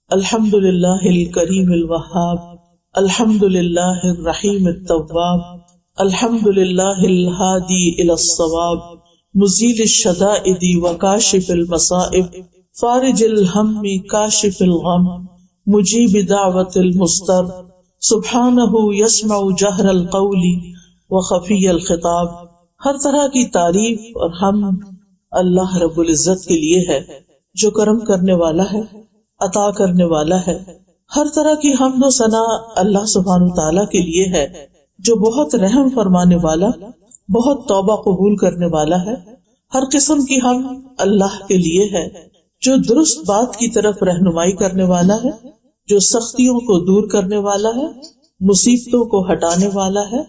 الحمد للہ الکریم الوہاب، الحمد للہ الرحیم التواب، الحمد للہ الہادی الی الصواب، مزیل الشدائد وکاشف المصائب، فارج الہم کاشف الغم، مجیب دعوت المضطر، سبحانہ یسمع جہر القول وخفی الخطاب۔ ہر طرح کی تعریف اور حمد اللہ رب العزت کے لیے ہے جو کرم کرنے والا ہے، عطا کرنے والا ہے۔ ہر طرح کی حمد و ثنا اللہ سبحانہ تعالیٰ کے لیے ہے جو بہت رحم فرمانے والا، بہت توبہ قبول کرنے والا ہے۔ ہر قسم کی حمد اللہ کے لیے ہے جو درست بات کی طرف رہنمائی کرنے والا ہے، جو سختیوں کو دور کرنے والا ہے، مصیبتوں کو ہٹانے والا ہے،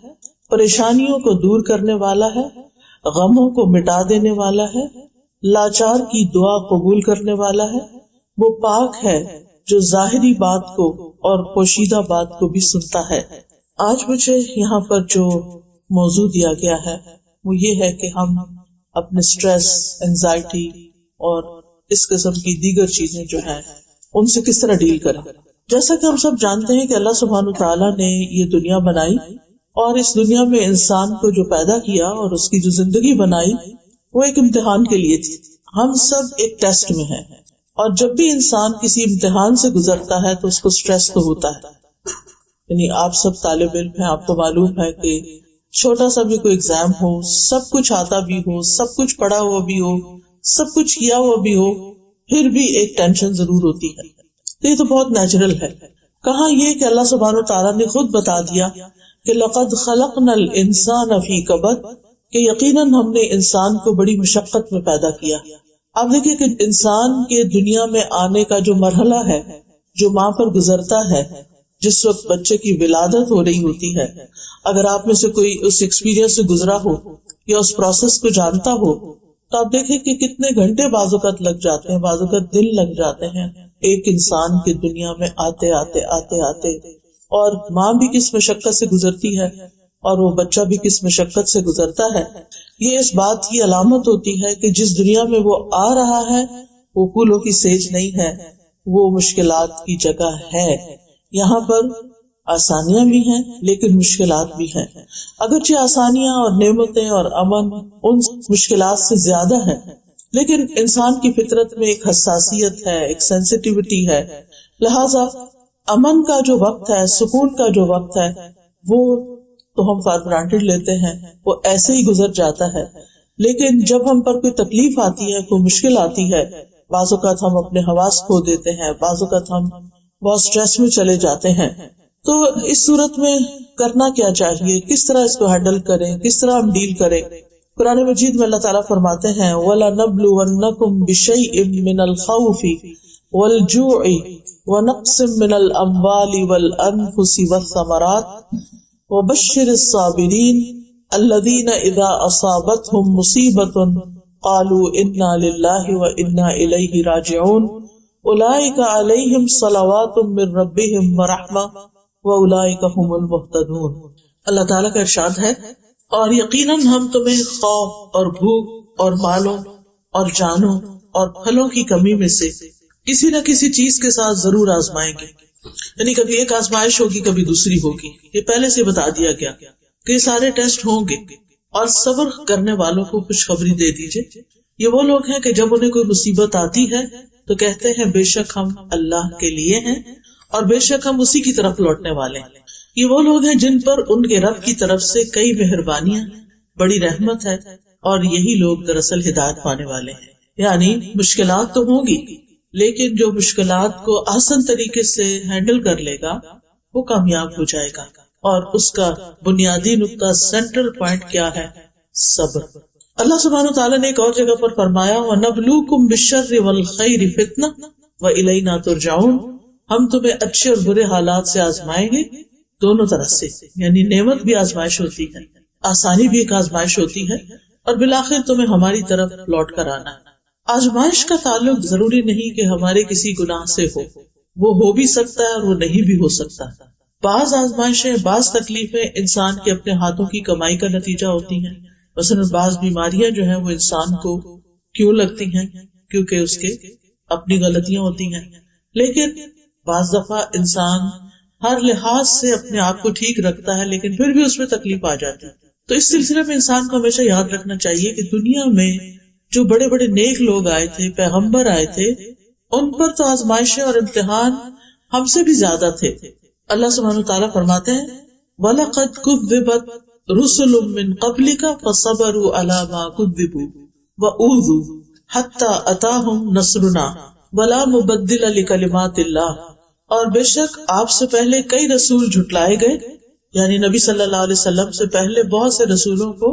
پریشانیوں کو دور کرنے والا ہے، غموں کو مٹا دینے والا ہے، لاچار کی دعا قبول کرنے والا ہے۔ وہ پاک ہے جو ظاہری بات کو اور پوشیدہ بات کو بھی سنتا ہے۔ آج مجھے یہاں پر جو موضوع دیا گیا ہے وہ یہ ہے کہ ہم اپنے سٹریس، انزائٹی اور اس قسم کی دیگر چیزیں جو ہیں ان سے کس طرح ڈیل کریں۔ جیسا کہ ہم سب جانتے ہیں کہ اللہ سبحانہ تعالیٰ نے یہ دنیا بنائی اور اس دنیا میں انسان کو جو پیدا کیا اور اس کی جو زندگی بنائی وہ ایک امتحان کے لیے تھی۔ ہم سب ایک ٹیسٹ میں ہیں اور جب بھی انسان کسی امتحان سے گزرتا ہے تو اس کو سٹریس تو ہوتا ہے۔ یعنی آپ سب طالب علم ہیں، آپ کو معلوم ہے کہ چھوٹا سا بھی کوئی ایگزام ہو، سب کچھ آتا بھی ہو، سب کچھ پڑھا ہوا بھی ہو، سب کچھ کیا ہوا بھی ہو، پھر بھی ایک ٹینشن ضرور ہوتی ہے۔ تو یہ تو بہت نیچرل ہے۔ کہاں یہ کہ اللہ سبحانہ تعالیٰ نے خود بتا دیا کہ لقد خلقنا الانسان فی کبد، کہ یقیناً ہم نے انسان کو بڑی مشقت میں پیدا کیا۔ آپ دیکھیں کہ انسان کے دنیا میں آنے کا جو مرحلہ ہے، جو ماں پر گزرتا ہے، جس وقت بچے کی ولادت ہو رہی ہوتی ہے، اگر آپ میں سے کوئی اس ایکسپیرینس سے گزرا ہو یا اس پروسیس کو جانتا ہو تو آپ دیکھیں کہ کتنے گھنٹے بعض اوقات لگ جاتے ہیں، بعض اوقات دن لگ جاتے ہیں ایک انسان کی دنیا میں آتے آتے، اور ماں بھی کس مشقت سے گزرتی ہے اور وہ بچہ بھی کس مشقت سے گزرتا ہے۔ یہ اس بات کی علامت ہوتی ہے کہ جس دنیا میں وہ آ رہا ہے وہ پھولوں کی سیج نہیں ہے، وہ مشکلات کی جگہ ہے۔ یہاں پر آسانیاں بھی ہیں لیکن مشکلات بھی ہیں، اگرچہ آسانیاں اور نعمتیں اور امن ان مشکلات سے زیادہ ہیں، لیکن انسان کی فطرت میں ایک حساسیت ہے، ایک سینسٹیوٹی ہے، لہذا امن کا جو وقت ہے، سکون کا جو وقت ہے، وہ تو ہم فار گرانٹیڈ لیتے ہیں، وہ ایسے ہی گزر جاتا ہے۔ لیکن جب ہم پر کوئی تکلیف آتی ہے، کوئی مشکل آتی ہے، بعض اوقات ہم اپنے حواس کھو دیتے ہیں، بعض اوقات ہم بہت سٹریس میں چلے جاتے ہیں۔ تو اس صورت میں کرنا کیا چاہیے، کس طرح اس کو ہینڈل کریں، کس طرح ہم ڈیل کریں۔ قرآن مجید میں اللہ تعالیٰ فرماتے ہیں وَلَنَبْلُوَنَّكُمْ بِشَيْءٍ مِّنَ الْخَوْفِ وَالْجُوعِ وَنَقْصٍ مِّنَ الْأَمْوَالِ وَالْأَنفُسِ وَالثَّمَرَاتِ وَبَشِّرِ الصَّابِرِينَ الَّذِينَ إِذَا أَصَابَتْهُمْ مُصِيبَةٌ قَالُوا إِنَّا لِلَّهِ وَإِنَّا إِلَيْهِ رَاجِعُونَ أُولَئِكَ عَلَيْهِمْ صَلَوَاتٌ مِّن رَّبِّهِمْ وَرَحْمَةٌ وَأُولَئِكَ هُمُ الْمُهْتَدُونَ۔ اللہ تعالیٰ کا ارشاد ہے، اور یقیناً ہم تمہیں خوف اور بھوک اور مالوں اور جانوں اور پھلوں کی کمی میں سے کسی نہ کسی چیز کے ساتھ ضرور آزمائیں گے۔ یعنی کبھی ایک آزمائش ہوگی، کبھی دوسری ہوگی، یہ پہلے سے بتا دیا گیا کہ یہ سارے ٹیسٹ ہوں گے، اور صبر کرنے والوں کو خوشخبری دے دیجئے۔ یہ وہ لوگ ہیں کہ جب انہیں کوئی مصیبت آتی ہے تو کہتے ہیں بے شک ہم اللہ کے لیے ہیں اور بے شک ہم اسی کی طرف لوٹنے والے ہیں۔ یہ وہ لوگ ہیں جن پر ان کے رب کی طرف سے کئی مہربانیاں، بڑی رحمت ہے، اور یہی لوگ دراصل ہدایت پانے والے ہیں۔ یعنی مشکلات تو ہوں گی، لیکن جو مشکلات کو آسان طریقے سے ہینڈل کر لے گا وہ کامیاب ہو جائے گا، اور اس کا بنیادی نقطہ، سینٹرل پوائنٹ کیا ہے؟ صبر۔ اللہ سبحانہ تعالیٰ نے ایک اور جگہ پر فرمایا وَنَبْلُوكُمْ بِالشَّرِّ وَالْخَيْرِ فِتْنَةً وَإِلَيْنَا تُرْجَعُونَ، ہم تمہیں اچھے اور برے حالات سے آزمائیں گے، دونوں طرح سے، یعنی نعمت بھی آزمائش ہوتی ہے، آسانی بھی ایک آزمائش ہوتی ہے، اور بالآخر تمہیں ہماری طرف لوٹ کر آنا ہے۔ آزمائش کا تعلق ضروری نہیں کہ ہمارے کسی گناہ سے وہ ہو بھی سکتا ہے اور وہ نہیں بھی ہو سکتا۔ بعض آزمائشیں، بعض تکلیفیں انسان کے اپنے ہاتھوں کی کمائی کا نتیجہ ہوتی ہیں۔ مثلا بعض بیماریاں جو ہیں وہ انسان کو کیوں لگتی ہیں؟ کیونکہ اس کے اپنی غلطیاں ہوتی ہیں۔ لیکن بعض دفعہ انسان ہر لحاظ سے اپنے آپ کو ٹھیک رکھتا ہے لیکن پھر بھی اس میں تکلیف آ جاتی ہے. تو اس سلسلے میں انسان کو ہمیشہ یاد رکھنا چاہیے کہ دنیا میں جو بڑے بڑے نیک لوگ آئے تھے، پیغمبر آئے تھے، ان پر تو آزمائشیں اور امتحان ہم سے بھی زیادہ تھے. اللہ سبحانہ وتعالیٰ فرماتے ہیں وَلَقَدْ كُذِّبَتْ رُسُلٌ مِّن قَبْلِكَ فَصَبَرُوا عَلَىٰ مَا كُذِّبُوا وَأُوذُوا حَتَّىٰ أَتَاهُمْ نَصْرُنَا وَلَا مُبَدِّلَ لِكَلِمَاتِ اللَّهِ، اور بے شک آپ سے پہلے کئی رسول جھٹلائے گئے، یعنی نبی صلی اللہ علیہ وسلم سے پہلے بہت سے رسولوں کو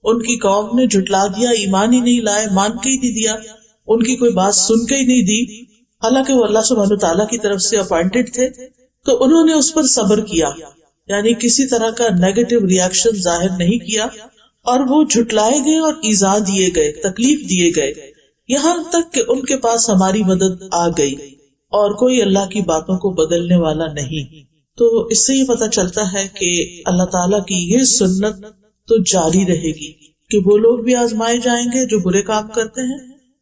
ان کی قوم نے جھٹلا دیا، ایمان ہی نہیں لائے، مان کے ہی نہیں دیا، ان کی کوئی بات سن کے ہی نہیں دی، حالانکہ وہ اللہ سبحانہ تعالیٰ کی طرف سے اپوائنٹڈ تھے. تو انہوں نے اس پر صبر کیا، یعنی کسی طرح کا نیگیٹو ریئیکشن ظاہر نہیں کیا، اور وہ جھٹلائے گئے اور ایذا دیے گئے، تکلیف دیے گئے، یہاں تک کہ ان کے پاس ہماری مدد آ گئی، اور کوئی اللہ کی باتوں کو بدلنے والا نہیں. تو اس سے یہ پتہ چلتا ہے کہ اللہ تعالیٰ کی یہ سنت تو جاری رہے گی کہ وہ لوگ بھی آزمائے جائیں گے جو برے کام کرتے ہیں،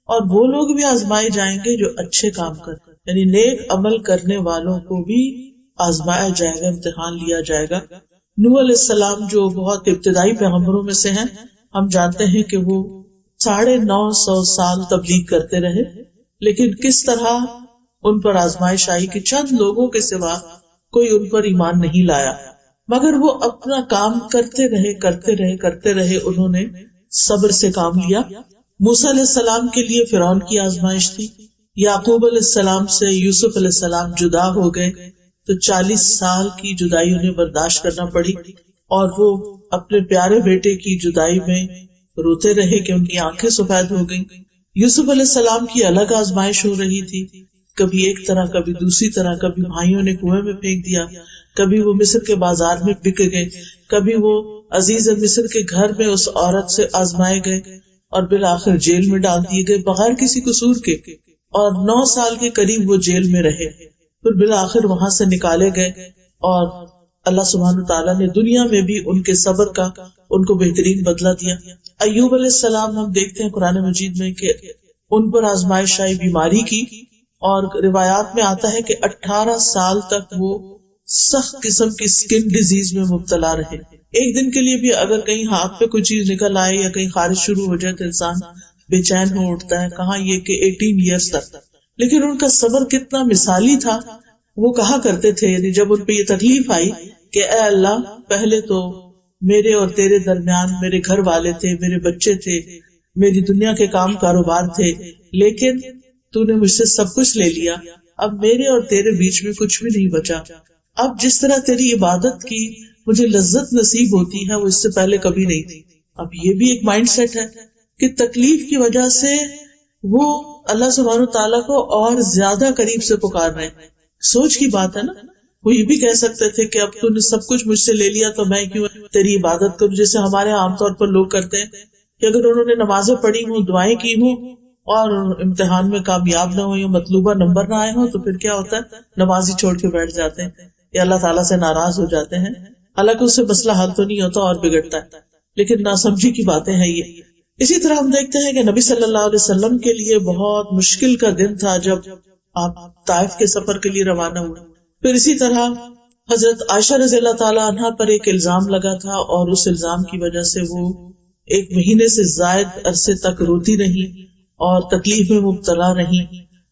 اور وہ لوگ بھی آزمائے جائیں گے جو اچھے کام کرتے ہیں، یعنی نیک عمل کرنے والوں کو بھی آزمایا جائے گا، امتحان لیا جائے گا. نوح علیہ السلام جو بہت ابتدائی پیغمبروں میں سے ہیں، ہم جانتے ہیں کہ وہ 950 سال تبلیغ کرتے رہے، لیکن کس طرح ان پر آزمائش آئی کہ چند لوگوں کے سوا کوئی ان پر ایمان نہیں لایا، مگر وہ اپنا کام کرتے رہے، انہوں نے صبر سے کام لیا. موسیٰ علیہ السلام کے لیے فرعون کی آزمائش تھی، یعقوب علیہ السلام سے یوسف علیہ السلام جدا ہو گئے تو 40 سال کی جدائی انہیں برداشت کرنا پڑی، اور وہ اپنے پیارے بیٹے کی جدائی میں روتے رہے کہ ان کی آنکھیں سفید ہو گئیں. یوسف علیہ السلام کی الگ آزمائش ہو رہی تھی، کبھی ایک طرح کبھی دوسری طرح، کبھی بھائیوں نے کنویں میں پھینک دیا، کبھی وہ مصر کے بازار میں بک گئے، کبھی وہ عزیز مصر کے گھر میں اس عورت سے آزمائے گئے اور بالآخر جیل میں ڈال دیے گئے بغیر کسی قصور کے، اور 9 سال کے قریب وہ جیل میں رہے، پھر بالآخر وہاں سے نکالے گئے، اور اللہ سبحانہ تعالیٰ نے دنیا میں بھی ان کے صبر کا ان کو بہترین بدلہ دیا. ایوب علیہ السلام ہم دیکھتے ہیں قرآن مجید میں کہ ان پر آزمائش آئی بیماری کی، اور روایات میں آتا ہے کہ 18 سال تک وہ سخت قسم کی سکن ڈیزیز میں مبتلا رہے. ایک دن کے لیے بھی اگر کہیں ہاتھ پہ کوئی چیز نکل آئے یا کہیں خارش شروع ہو جائے تو انسان بے چین ہو اٹھتا ہے، کہاں یہ کہ 18 ایئرس تک. لیکن ان کا صبر کتنا مثالی تھا. وہ کہا کرتے تھے، یعنی جب ان پہ یہ تکلیف آئی کہ اے اللہ، پہلے تو میرے اور تیرے درمیان میرے گھر والے تھے، میرے بچے تھے، میری دنیا کے کام کاروبار تھے، لیکن تو نے مجھ سے سب کچھ لے لیا، اب میرے اور تیرے بیچ میں کچھ بھی نہیں بچا. اب جس طرح تیری عبادت کی مجھے لذت نصیب ہوتی ہے وہ اس سے پہلے کبھی نہیں تھی. اب یہ بھی ایک مائنڈ سیٹ ہے کہ تکلیف کی وجہ سے وہ اللہ سبحانہ تعالیٰ کو اور زیادہ قریب سے پکار رہے ہیں. سوچ کی بات ہے نا. وہ یہ بھی کہہ سکتے تھے کہ اب تو نے سب کچھ مجھ سے لے لیا تو میں کیوں تیری عبادت کروں، جیسے ہمارے عام طور پر لوگ کرتے ہیں کہ اگر انہوں نے نمازیں پڑھی ہوں، دعائیں کی ہوں اور امتحان میں کامیاب نہ ہو یا مطلوبہ نمبر نہ آئے ہوں تو پھر کیا ہوتا ہے، نماز ہی چھوڑ کے بیٹھ جاتے ہیں یا اللہ تعالیٰ سے ناراض ہو جاتے ہیں. حالانکہ اس سے مسئلہ حل تو نہیں ہوتا اور بگڑتا ہے، لیکن ناسمجھی کی باتیں ہیں یہ. اسی طرح ہم دیکھتے ہیں کہ نبی صلی اللہ علیہ وسلم کے لیے بہت مشکل کا دن تھا جب آپ طائف کے سفر کے لیے روانہ ہوئے. پھر اسی طرح حضرت عائشہ رضی اللہ تعالیٰ عنہا پر ایک الزام لگا تھا، اور اس الزام کی وجہ سے وہ 1 مہینے سے زائد عرصے تک روتی رہی اور تکلیف میں مبتلا رہی،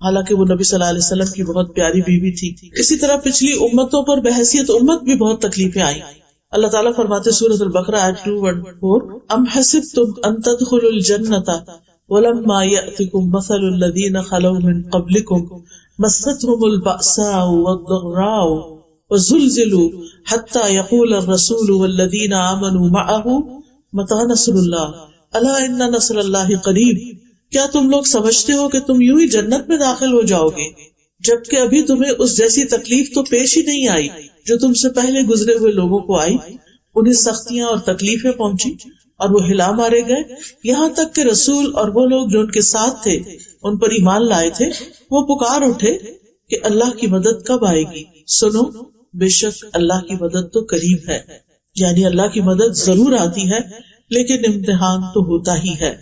حالانکہ وہ نبی صلی اللہ علیہ وسلم کی بہت پیاری بیوی تھی. اسی طرح پچھلی امتوں پر بحیثیت امت بھی بہت تکلیفیں آئیں. اللہ تعالیٰ فرماتے سورۃ البقرہ آیت 214 ام حسبتم ان تدخلوا الجنۃ ولما یأتکم مثل الذین خلوا من قبلکم مستهم البأساء والضراء وزلزلوا حتى يقول الرسول والذین آمنوا معه متى نصر اللہ الا ان نصر اللہ قریب. کیا تم لوگ سمجھتے ہو کہ تم یوں ہی جنت میں داخل ہو جاؤ گے جبکہ ابھی تمہیں اس جیسی تکلیف تو پیش ہی نہیں آئی جو تم سے پہلے گزرے ہوئے لوگوں کو آئی؟ انہیں سختیاں اور تکلیفیں پہنچی اور وہ ہلا مارے گئے، یہاں تک کہ رسول اور وہ لوگ جو ان کے ساتھ تھے ان پر ایمان لائے تھے وہ پکار اٹھے کہ اللہ کی مدد کب آئے گی. سنو، بے شک اللہ کی مدد تو قریب ہے. یعنی اللہ کی مدد ضرور آتی ہے لیکن امتحان تو ہوتا ہی ہے.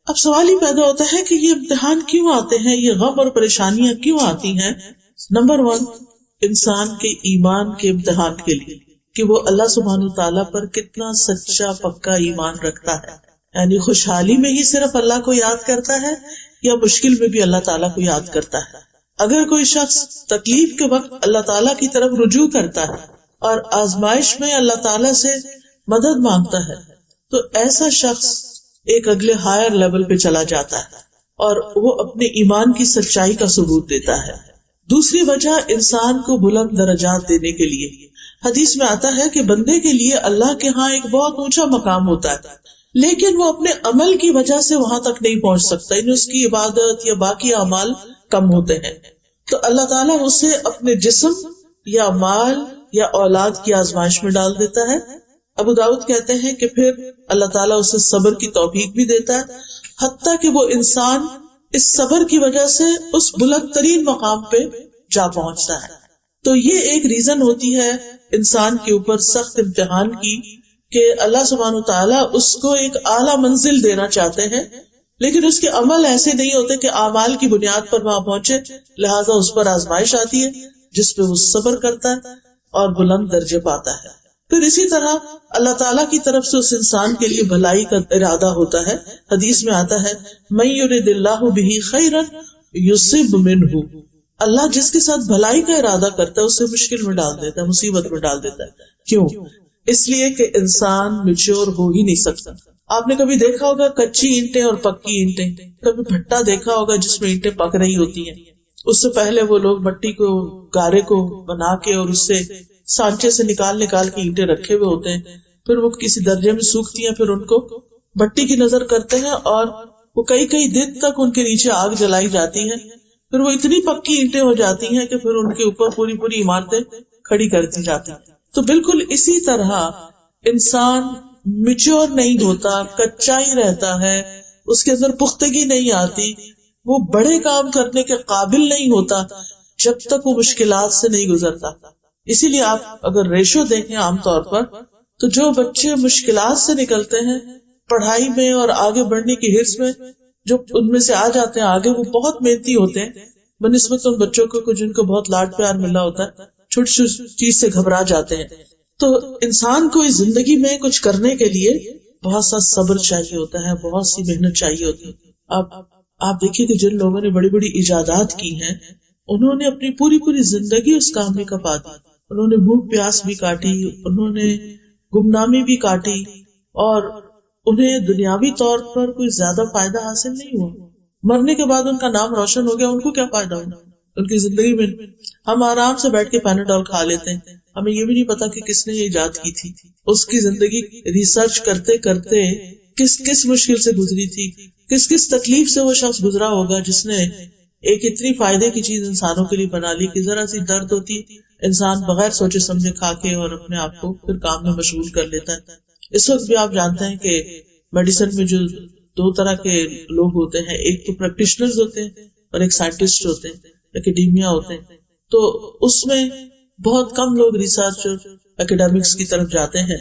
اب سوال ہی پیدا ہوتا ہے کہ یہ امتحان کیوں آتے ہیں، یہ غم اور پریشانیاں کیوں آتی ہیں؟ نمبر 1، انسان کے ایمان کے امتحان کے لیے کہ وہ اللہ سبحانہ تعالیٰ پر کتنا سچا پکا ایمان رکھتا ہے، یعنی خوشحالی میں ہی صرف اللہ کو یاد کرتا ہے یا مشکل میں بھی اللہ تعالیٰ کو یاد کرتا ہے۔ اگر کوئی شخص تکلیف کے وقت اللہ تعالیٰ کی طرف رجوع کرتا ہے اور آزمائش میں اللہ تعالیٰ سے مدد مانگتا ہے تو ایسا شخص ایک اگلے ہائر لیول پہ چلا جاتا ہے اور وہ اپنے ایمان کی سچائی کا ثبوت دیتا ہے۔ دوسری وجہ انسان کو بلند درجات دینے کے لیے، حدیث میں آتا ہے کہ بندے کے لیے اللہ کے ہاں ایک بہت اونچا مقام ہوتا ہے، لیکن وہ اپنے عمل کی وجہ سے وہاں تک نہیں پہنچ سکتا، یعنی اس کی عبادت یا باقی اعمال کم ہوتے ہیں، تو اللہ تعالیٰ اسے اپنے جسم یا مال یا اولاد کی آزمائش میں ڈال دیتا ہے۔ ابو داؤد کہتے ہیں کہ پھر اللہ تعالیٰ اسے صبر کی توفیق بھی دیتا ہے، حتیٰ کہ وہ انسان اس صبر کی وجہ سے اس بلند ترین مقام پہ جا پہنچتا ہے۔ تو یہ ایک ریزن ہوتی ہے انسان کے اوپر سخت امتحان کی کہ اللہ سبحانہ تعالیٰ اس کو ایک اعلیٰ منزل دینا چاہتے ہیں، لیکن اس کے عمل ایسے نہیں ہوتے کہ اعمال کی بنیاد پر وہاں پہنچے، لہٰذا اس پر آزمائش آتی ہے جس پہ وہ صبر کرتا ہے اور بلند درجے پاتا ہے۔ پھر اسی طرح اللہ تعالیٰ کی طرف سے اس انسان کے لیے بھلائی کا ارادہ ہوتا ہے، حدیث میں آتا ہے مَن یرد اللہ بہ خیرا یصب منہ، اللہ جس کے ساتھ بھلائی کا ارادہ کرتا ہے اسے مشکل میں ڈال دیتا ہے، مصیبت میں ڈال دیتا ہے۔ کیوں؟ اس لیے کہ انسان میچور ہو ہی نہیں سکتا۔ آپ نے کبھی دیکھا ہوگا کچی اینٹیں اور پکی اینٹیں، کبھی بھٹا دیکھا ہوگا جس میں اینٹیں پک رہی ہوتی ہیں، اس سے پہلے وہ لوگ مٹی کو گارے کو بنا کے اور اس سے سانچے سے نکال کے اینٹیں رکھے ہوئے ہوتے ہیں، پھر وہ کسی درجے میں سوکھتی ہیں، پھر ان کو بھٹی کی نظر کرتے ہیں اور وہ کئی دن تک ان کے نیچے آگ جلائی جاتی ہے، پھر وہ اتنی پکی اینٹیں ہو جاتی ہیں کہ پھر ان کے اوپر پوری عمارتیں کھڑی کر دی جاتی ہیں۔ تو بالکل اسی طرح انسان میچور نہیں ہوتا، کچا ہی رہتا ہے، اس کے اندر پختگی نہیں آتی، وہ بڑے کام کرنے کے قابل نہیں ہوتا جب تک وہ مشکلات سے نہیں گزرتا۔ اسی لیے آپ اگر ریشو دیکھیں عام طور پر تو جو بچے مشکلات سے نکلتے ہیں پڑھائی میں اور آگے بڑھنے کی حرص میں، جو ان میں سے آ جاتے ہیں آگے، وہ بہت محنتی ہوتے ہیں بنسبت ان بچوں کو جن کو بہت لاڈ پیار ملا ہوتا ہے، چھوٹی چھوٹی چیز سے گھبرا جاتے ہیں۔ تو انسان کو اس زندگی میں کچھ کرنے کے لیے بہت سا صبر چاہیے ہوتا ہے، بہت سی محنت چاہیے ہوتی ہے۔ اب آپ دیکھیے کہ جن لوگوں نے بڑی بڑی ایجادات کی ہیں انہوں نے اپنی پوری زندگی اس کام میں کپا دی، انہوں نے بھوک پیاس بھی کاٹی، انہوں نے گمنامی بھی کاٹی، اور انہیں دنیاوی طور پر کوئی زیادہ فائدہ حاصل نہیں ہوا۔ مرنے کے بعد ان کا نام روشن ہو گیا، ان کو کیا فائدہ ہوا ان کی زندگی میں؟ ہم آرام سے بیٹھ کے پیناڈول کھا لیتے ہیں، ہمیں یہ بھی نہیں پتا کہ کس نے یہ ایجاد کی تھی، اس کی زندگی ریسرچ کرتے کرتے کس مشکل سے گزری تھی، کس تکلیف سے وہ شخص گزرا ہوگا جس نے ایک اتنی فائدے کی چیز انسانوں کے لیے بنا لی کہ ذرا سی درد ہوتی انسان بغیر سوچے سمجھے کھا کے اور اپنے آپ کو پھر کام میں مشغول کر لیتا ہے۔ اس وقت بھی آپ جانتے ہیں کہ میڈیسن میں جو دو طرح کے لوگ ہوتے ہیں، ایک تو پریکٹیشنرز ہوتے ہیں اور ایک سائنٹسٹ ہوتے ہیں، اکیڈیمیا ہوتے ہیں، تو اس میں بہت کم لوگ ریسرچ اور اکیڈیمکس کی طرف جاتے ہیں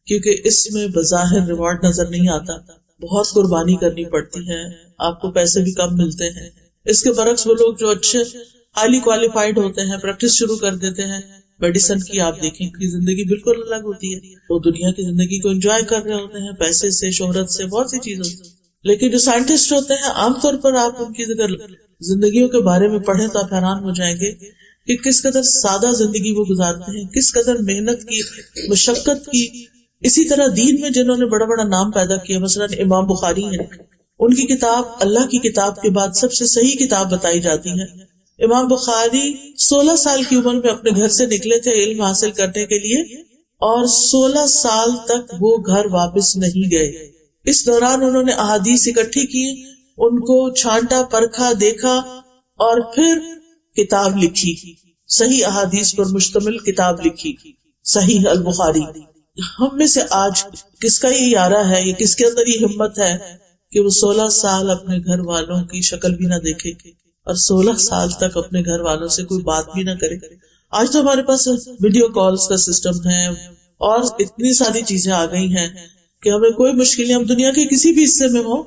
کیونکہ اس میں بظاہر ریوارڈ نظر نہیں آتا، بہت قربانی کرنی پڑتی ہے، آپ کو پیسے بھی کم ملتے ہیں۔ اس کے برعکس وہ لوگ جو اچھے ہائیلی کوالیفائڈ ہوتے ہیں، پریکٹس شروع کر دیتے ہیں میڈیسن کی، آپ دیکھیں کہ زندگی بالکل الگ ہوتی ہے، وہ دنیا کی زندگی کو انجوائے کر رہے ہوتے ہیں، پیسے سے، شہرت سے، بہت سی چیزوں سے۔ لیکن جو سائنٹسٹ ہوتے ہیں عام طور پر آپ ان کی اگر زندگیوں کے بارے میں پڑھیں تو آپ حیران ہو جائیں گے کہ کس قدر سادہ زندگی وہ گزارتے ہیں، کس قدر محنت کی، مشقت کی۔ اسی طرح دین میں جنہوں نے بڑا بڑا نام پیدا کیا، مثلا امام بخاری ہیں، ان کی کتاب اللہ کی کتاب کے بعد سب سے صحیح کتاب بتائی جاتی ہے۔ امام بخاری 16 سال کی عمر میں اپنے گھر سے نکلے تھے علم حاصل کرنے کے لیے، اور 16 سال تک وہ گھر واپس نہیں گئے۔ اس دوران انہوں نے احادیث اکٹھی کی، ان کو چھانٹا، پرکھا، دیکھا، اور پھر کتاب لکھی، صحیح احادیث پر مشتمل کتاب لکھی، صحیح البخاری۔ ہم میں سے آج کس کا یہ یارہ ہے، یہ کس کے اندر یہ ہمت ہے کہ وہ 16 سال اپنے گھر والوں کی شکل بھی نہ دیکھے اور 16 سال تک اپنے گھر والوں سے کوئی بات بھی نہ کرے؟ آج تو ہمارے پاس ویڈیو کالز کا سسٹم ہے اور اتنی ساری چیزیں آ گئی ہیں کہ ہمیں کوئی مشکل نہیں، ہم دنیا کے کسی بھی حصے میں ہو،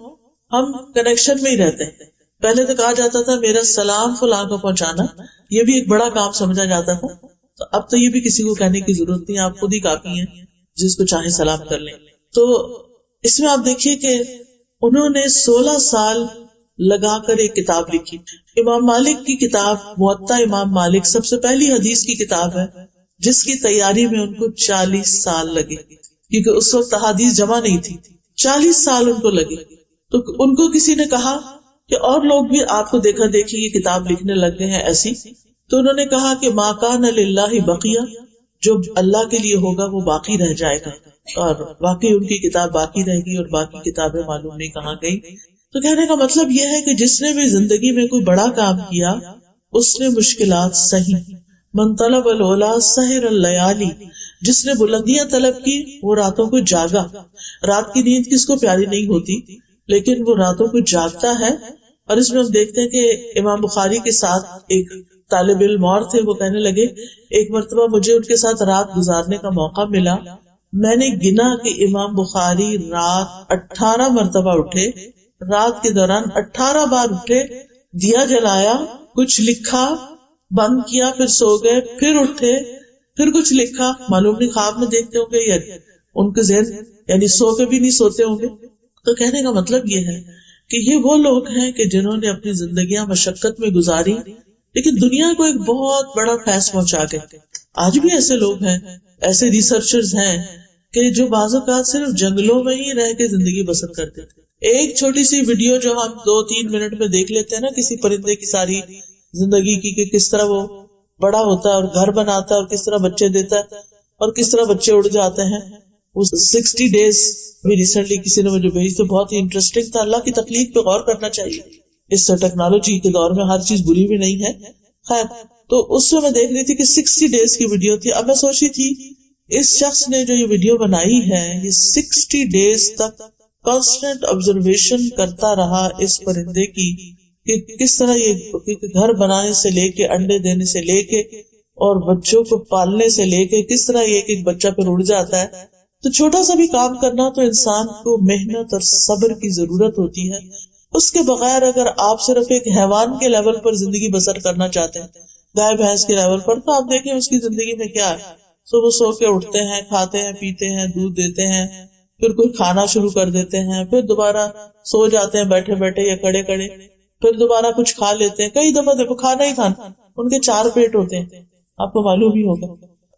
ہم کنیکشن میں ہی رہتے ہیں۔ پہلے تو کہا جاتا تھا میرا سلام فلاں کو پہنچانا، یہ بھی ایک بڑا کام سمجھا جاتا تھا. تو اب تو یہ بھی کسی کو کہنے کی ضرورت نہیں، آپ خود ہی کافی ہیں، جس کو چاہے سلام کر لیں. تو اس میں آپ دیکھیے کہ انہوں نے 16 سال لگا کر ایک کتاب لکھی. امام مالک کی کتاب موطا امام مالک سب سے پہلی حدیث کی کتاب ہے جس کی تیاری میں ان کو 40 سال لگے، کیونکہ اس وقت احادیث جمع نہیں تھی. 40 سال ان کو لگے. تو ان کو کسی نے کہا کہ اور لوگ بھی آپ کو دیکھا دیکھی یہ کتاب لکھنے لگ گئے ہیں ایسی. تو انہوں نے کہا کہ ما کان للہ بقیہ، جو اللہ کے لیے ہوگا وہ باقی رہ جائے گا. اور واقعی ان کی کتاب باقی رہ گئی اور باقی کتابیں معلوم نہیں کہاں گئی. تو کہنے کا مطلب یہ ہے کہ جس نے بھی زندگی میں کوئی بڑا کام کیا اس نے مشکلات سہی. من طلب العلا سحر اللیالی، جس نے بلندیاں طلب کی وہ راتوں کو جاگا. رات کی نیند کس کو پیاری نہیں ہوتی، لیکن وہ راتوں کو جاگتا ہے. اور اس میں ہم دیکھتے ہیں کہ امام بخاری کے ساتھ ایک طالب علم اور تھے، وہ کہنے لگے ایک مرتبہ مجھے ان کے ساتھ رات گزارنے کا موقع ملا. میں نے گنا کہ امام بخاری رات 18 مرتبہ اٹھے، رات کے دوران 18 بار اٹھے، دیا جلایا، کچھ لکھا، بند کیا، پھر سو گئے، پھر اٹھے، پھر کچھ لکھا. معلوم نہیں خواب میں دیکھتے ہوں گے یا ان کے ذہن یعنی سو کے بھی نہیں سوتے ہوں گے. تو کہنے کا مطلب یہ ہے کہ یہ وہ لوگ ہیں کہ جنہوں نے اپنی زندگیاں مشقت میں گزاری لیکن دنیا کو ایک بہت بڑا فیض پہنچا گئے. آج بھی ایسے لوگ ہیں، ایسے ریسرچرز ہیں کہ جو بعض اوقات صرف جنگلوں میں ہی رہ کے زندگی بسر کرتے تھے. ایک چھوٹی سی ویڈیو جو ہم 2-3 منٹ میں دیکھ لیتے ہیں نا کسی پرندے کی ساری زندگی کی، کہ کس طرح وہ بڑا ہوتا ہے اور گھر بناتا ہے اور کس طرح بچے دیتا ہے اور کس طرح بچے اڑ جاتے ہیں. وہ 60 ڈیز بھی ریسنٹلی کسی نے مجھے بھیجی، تو بہت ہی انٹرسٹنگ تھا. اللہ کی تخلیق پہ غور کرنا چاہیے. اس ٹیکنالوجی کے دور میں ہر چیز بری بھی نہیں ہے. خیر، تو اس میں دیکھ رہی تھی کہ 60 ڈیز کی ویڈیو تھی. اب میں سوچی تھی اس شخص نے جو یہ ویڈیو بنائی ہے یہ 60 ڈیز تک کانسٹنٹ آبزرویشن کرتا رہا اس پرندے کی کہ کس طرح یہ گھر بنانے سے لے کے انڈے دینے سے لے کے اور بچوں کو پالنے سے لے کے کس طرح یہ ایک بچہ پھر اڑ جاتا ہے. تو چھوٹا سا بھی کام کرنا تو انسان کو محنت اور صبر کی ضرورت ہوتی ہے. اس کے بغیر اگر آپ صرف ایک حیوان کے لیول پر زندگی بسر کرنا چاہتے ہیں، گائے بھینس کے لیول پر، تو آپ دیکھیں اس کی زندگی میں کیا ہے. صبح سو کے اٹھتے ہیں، کھاتے ہیں، پیتے ہیں، دودھ دیتے ہیں، پھر کوئی کھانا شروع کر دیتے ہیں، پھر دوبارہ سو جاتے ہیں بیٹھے بیٹھے یا کھڑے کھڑے، پھر دوبارہ کچھ کھا لیتے ہیں. کئی دفعہ دیکھو کھانا ہی کھانا، ان کے 4 پیٹ ہوتے ہیں، آپ کو معلوم ہی ہوگا.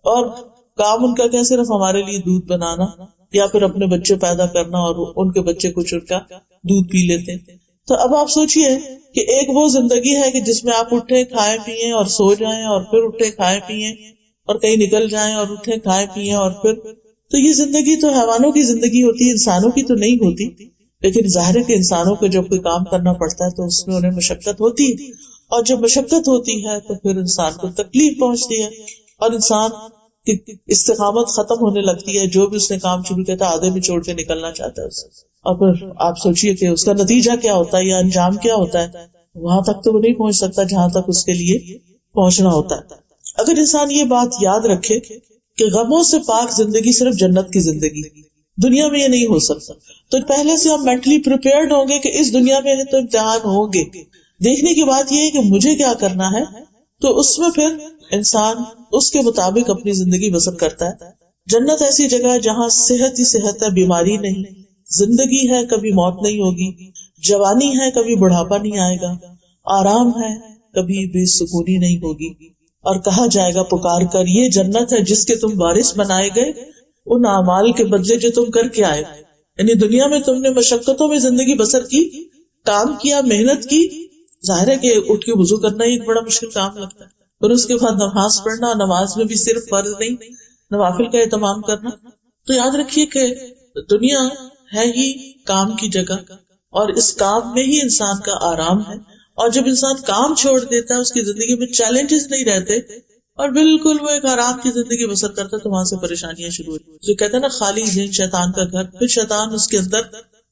اور کام ان کا کیا صرف ہمارے لیے دودھ بنانا یا پھر اپنے بچے پیدا کرنا اور ان کے بچے کچھ ان کا دودھ پی لیتے ہیں. تو اب آپ سوچئے کہ ایک وہ زندگی ہے کہ جس میں آپ اٹھیں کھائیں پیئیں اور سو جائیں اور پھر اٹھیں کھائیں پیئیں اور کہیں نکل جائیں اور اٹھیں کھائیں پیئیں اور پھر، تو یہ زندگی تو حیوانوں کی زندگی ہوتی ہے، انسانوں کی تو نہیں ہوتی. لیکن ظاہر ہے کہ انسانوں کو جب کوئی کام کرنا پڑتا ہے تو اس میں انہیں مشقت ہوتی ہے، اور جب مشقت ہوتی ہے تو پھر انسان کو تکلیف پہنچتی ہے اور انسان کی استقامت ختم ہونے لگتی ہے. جو بھی اس نے کام شروع کیا تھا آدھے میں چھوڑ کے نکلنا چاہتا ہے اس سے. اور پھر آپ سوچئے کہ اس کا نتیجہ کیا ہوتا ہے یا انجام کیا ہوتا ہے. وہاں تک تو وہ نہیں پہنچ سکتا جہاں تک اس کے لیے پہنچنا ہوتا ہے. اگر انسان یہ بات یاد رکھے کہ غموں سے پاک زندگی صرف جنت کی زندگی، دنیا میں یہ نہیں ہو سکتا، تو پہلے سے ہم مینٹلی پریپیئرڈ ہوں گے کہ اس دنیا میں تو امتحان ہوں گے. دیکھنے کی بات یہ ہے کہ مجھے کیا کرنا ہے، تو اس میں پھر انسان اس کے مطابق اپنی زندگی بسر کرتا ہے. جنت ایسی جگہ ہے جہاں صحت ہی صحت ہے، بیماری نہیں، زندگی ہے کبھی موت نہیں ہوگی، جوانی ہے کبھی بڑھاپا نہیں آئے گا، آرام ہے کبھی بے سکونی نہیں ہوگی. اور کہا جائے گا پکار کر یہ جنت ہے جس کے تم وارث بنائے گئے ان اعمال کے بدلے جو تم کر کے آئے. یعنی دنیا میں تم نے مشقتوں میں زندگی بسر کی، کام کیا، محنت کی. ظاہر ہے کہ اٹھ کے وضو کرنا ہی ایک بڑا مشکل کام لگتا ہے، اور اس کے بعد نماز پڑھنا، نماز میں بھی صرف فرض نہیں نوافل کا اہتمام کرنا. تو یاد رکھیے کہ دنیا ہے ہی کام کی جگہ، اور اس کام میں ہی انسان کا آرام ہے. اور جب انسان کام چھوڑ دیتا ہے اس کی زندگی میں چیلنجز نہیں رہتے اور بالکل وہ ایک آرام کی زندگی بسر کرتا ہے، تو وہاں سے پریشانیاں شروع ہوتی. جو کہتے ہیں نا خالی ذہن شیطان کا گھر، پھر شیطان اس کے اندر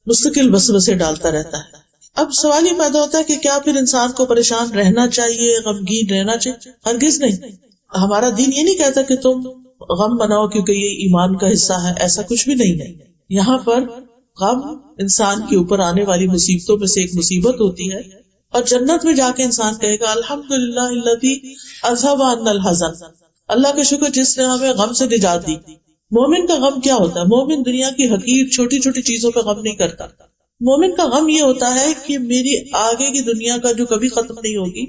مستقل وسوسے ڈالتا رہتا ہے. اب سوال یہ پیدا ہوتا ہے کہ کیا پھر انسان کو پریشان رہنا چاہیے، غمگین رہنا چاہیے؟ ہرگز نہیں. ہمارا دین یہ نہیں کہتا کہ تم غم مناؤ کیونکہ یہ ایمان کا حصہ ہے، ایسا کچھ بھی نہیں ہے. یہاں پر غم انسان کے اوپر آنے والی مصیبتوں میں سے ایک مصیبت ہوتی ہے، اور جنت میں جا کے انسان کہے گا الحمدللہ الذی اذھب عنا الحزن، اللہ کا شکر جس نے ہمیں غم سے نجات دی۔ مومن کا غم کیا ہوتا ہے؟ مومن دنیا کی حقیر چھوٹی چھوٹی چیزوں پہ غم نہیں کرتا۔ مومن کا غم یہ ہوتا ہے کہ میری آگے کی دنیا کا جو کبھی ختم نہیں ہوگی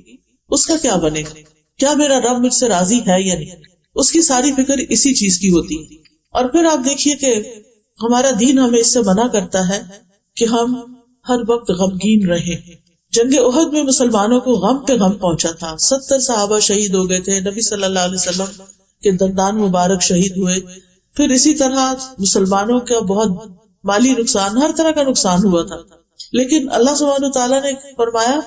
اس کا کیا بنے گا، کیا میرا رب مجھ سے راضی ہے یا نہیں، اس کی ساری فکر اسی چیز کی ہوتی ہے۔ اور پھر آپ دیکھیے کہ ہمارا دین ہمیں اس سے منع کرتا ہے کہ ہم ہر وقت غمگین رہیں۔ جنگ احد میں مسلمانوں کو غم پہ غم پہنچا تھا، 70 صحابہ شہید ہو گئے تھے، نبی صلی اللہ علیہ وسلم کے دندان مبارک شہید ہوئے، پھر اسی طرح مسلمانوں کا بہت مالی نقصان، ہر طرح کا نقصان ہوا تھا۔ لیکن اللہ سبحانہ وتعالیٰ نے فرمایا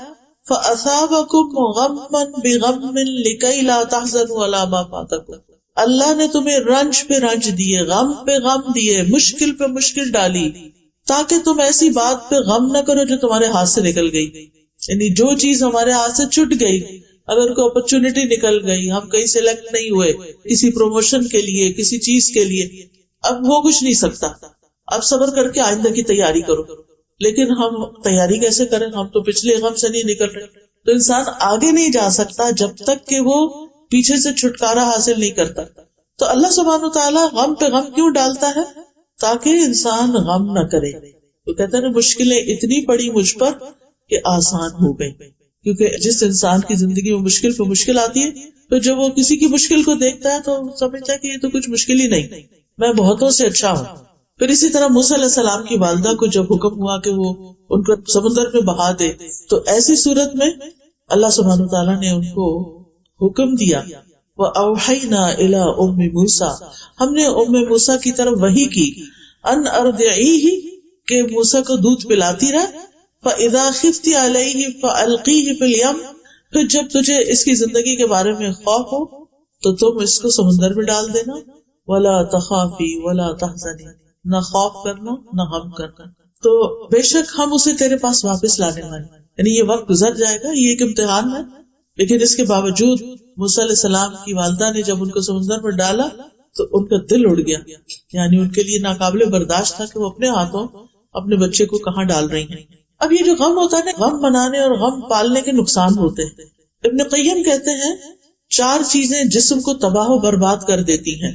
فَأَثَابَكُمْ غَمًّا بِغَمٍّ لِكَيْ لَا تَحْزَنُوا عَلَىٰ مَا فَاتَكُمْ، اللہ نے تمہیں رنج پہ رنج دیے، غم پہ غم دیے، مشکل پہ مشکل ڈالی، تاکہ تم ایسی بات پہ غم نہ کرو جو تمہارے ہاتھ سے نکل گئی۔ یعنی جو چیز ہمارے ہاتھ سے چھٹ گئی، اگر کوئی اپرچونٹی نکل گئی، ہم کہیں سلیکٹ نہیں ہوئے کسی پروموشن کے لیے، کسی چیز کے لیے، اب وہ کچھ نہیں سکتا، اب صبر کر کے آئندہ کی تیاری کرو۔ لیکن ہم تیاری کیسے کریں؟ ہم تو پچھلے غم سے نہیں نکل رہے۔ تو انسان آگے نہیں جا سکتا جب تک کہ وہ پیچھے سے چھٹکارا حاصل نہیں کرتا۔ تو اللہ سبحانہ وتعالیٰ غم پہ غم کیوں ڈالتا ہے؟ تاکہ انسان غم نہ کرے۔ تو کہتے ہیں مشکلیں اتنی پڑی مجھ پر کہ آسان ہو گئی، کیونکہ جس انسان کی زندگی میں مشکل پہ مشکل آتی ہے تو جب وہ کسی کی مشکل کو دیکھتا ہے تو سمجھتا ہے کہ یہ تو کچھ مشکل ہی نہیں، میں بہتوں سے اچھا ہوں۔ پھر اسی طرح موسیٰ علیہ السلام کی والدہ کو جب حکم ہوا کہ وہ ان کو سمندر میں بہا دے، تو ایسی صورت میں اللہ سبحانہ وتعالیٰ نے ان کو حکم دیا وَأَوْحَيْنَا إِلَىٰ أُمِّ مُوسَىٰ، ہم نے ام موسیٰ کی طرف وحی کی ان ارضعیہ، کہ موسیٰ کو دودھ پلاتی رہ، فَإِذَا خِفْتِ عَلَيْهِ فَأَلْقِيهِ فِي الْيَمِّ، پھر جب تجھے اس کی زندگی کے بارے میں خوف ہو تو تم اس کو سمندر میں ڈال دینا، وَلَا تَخَافِي وَلَا تَحْزَنِي، نہ خوف کرنا نہ غم کرنا، تو بے شک ہم اسے تیرے پاس واپس لانے والے، یعنی یہ وقت گزر جائے گا، یہ ایک امتحان ہے۔ لیکن اس کے باوجود موسیٰ علیہ السلام کی والدہ نے جب ان کو سمندر میں ڈالا تو ان کا دل اڑ گیا، یعنی ان کے لیے ناقابل برداشت تھا کہ وہ اپنے ہاتھوں اپنے بچے کو کہاں ڈال رہی ہیں۔ اب یہ جو غم ہوتا ہے نا، غم منانے اور غم پالنے کے نقصان ہوتے ہیں۔ ابن قیم کہتے ہیں 4 چیزیں جسم کو تباہ و برباد کر دیتی ہیں: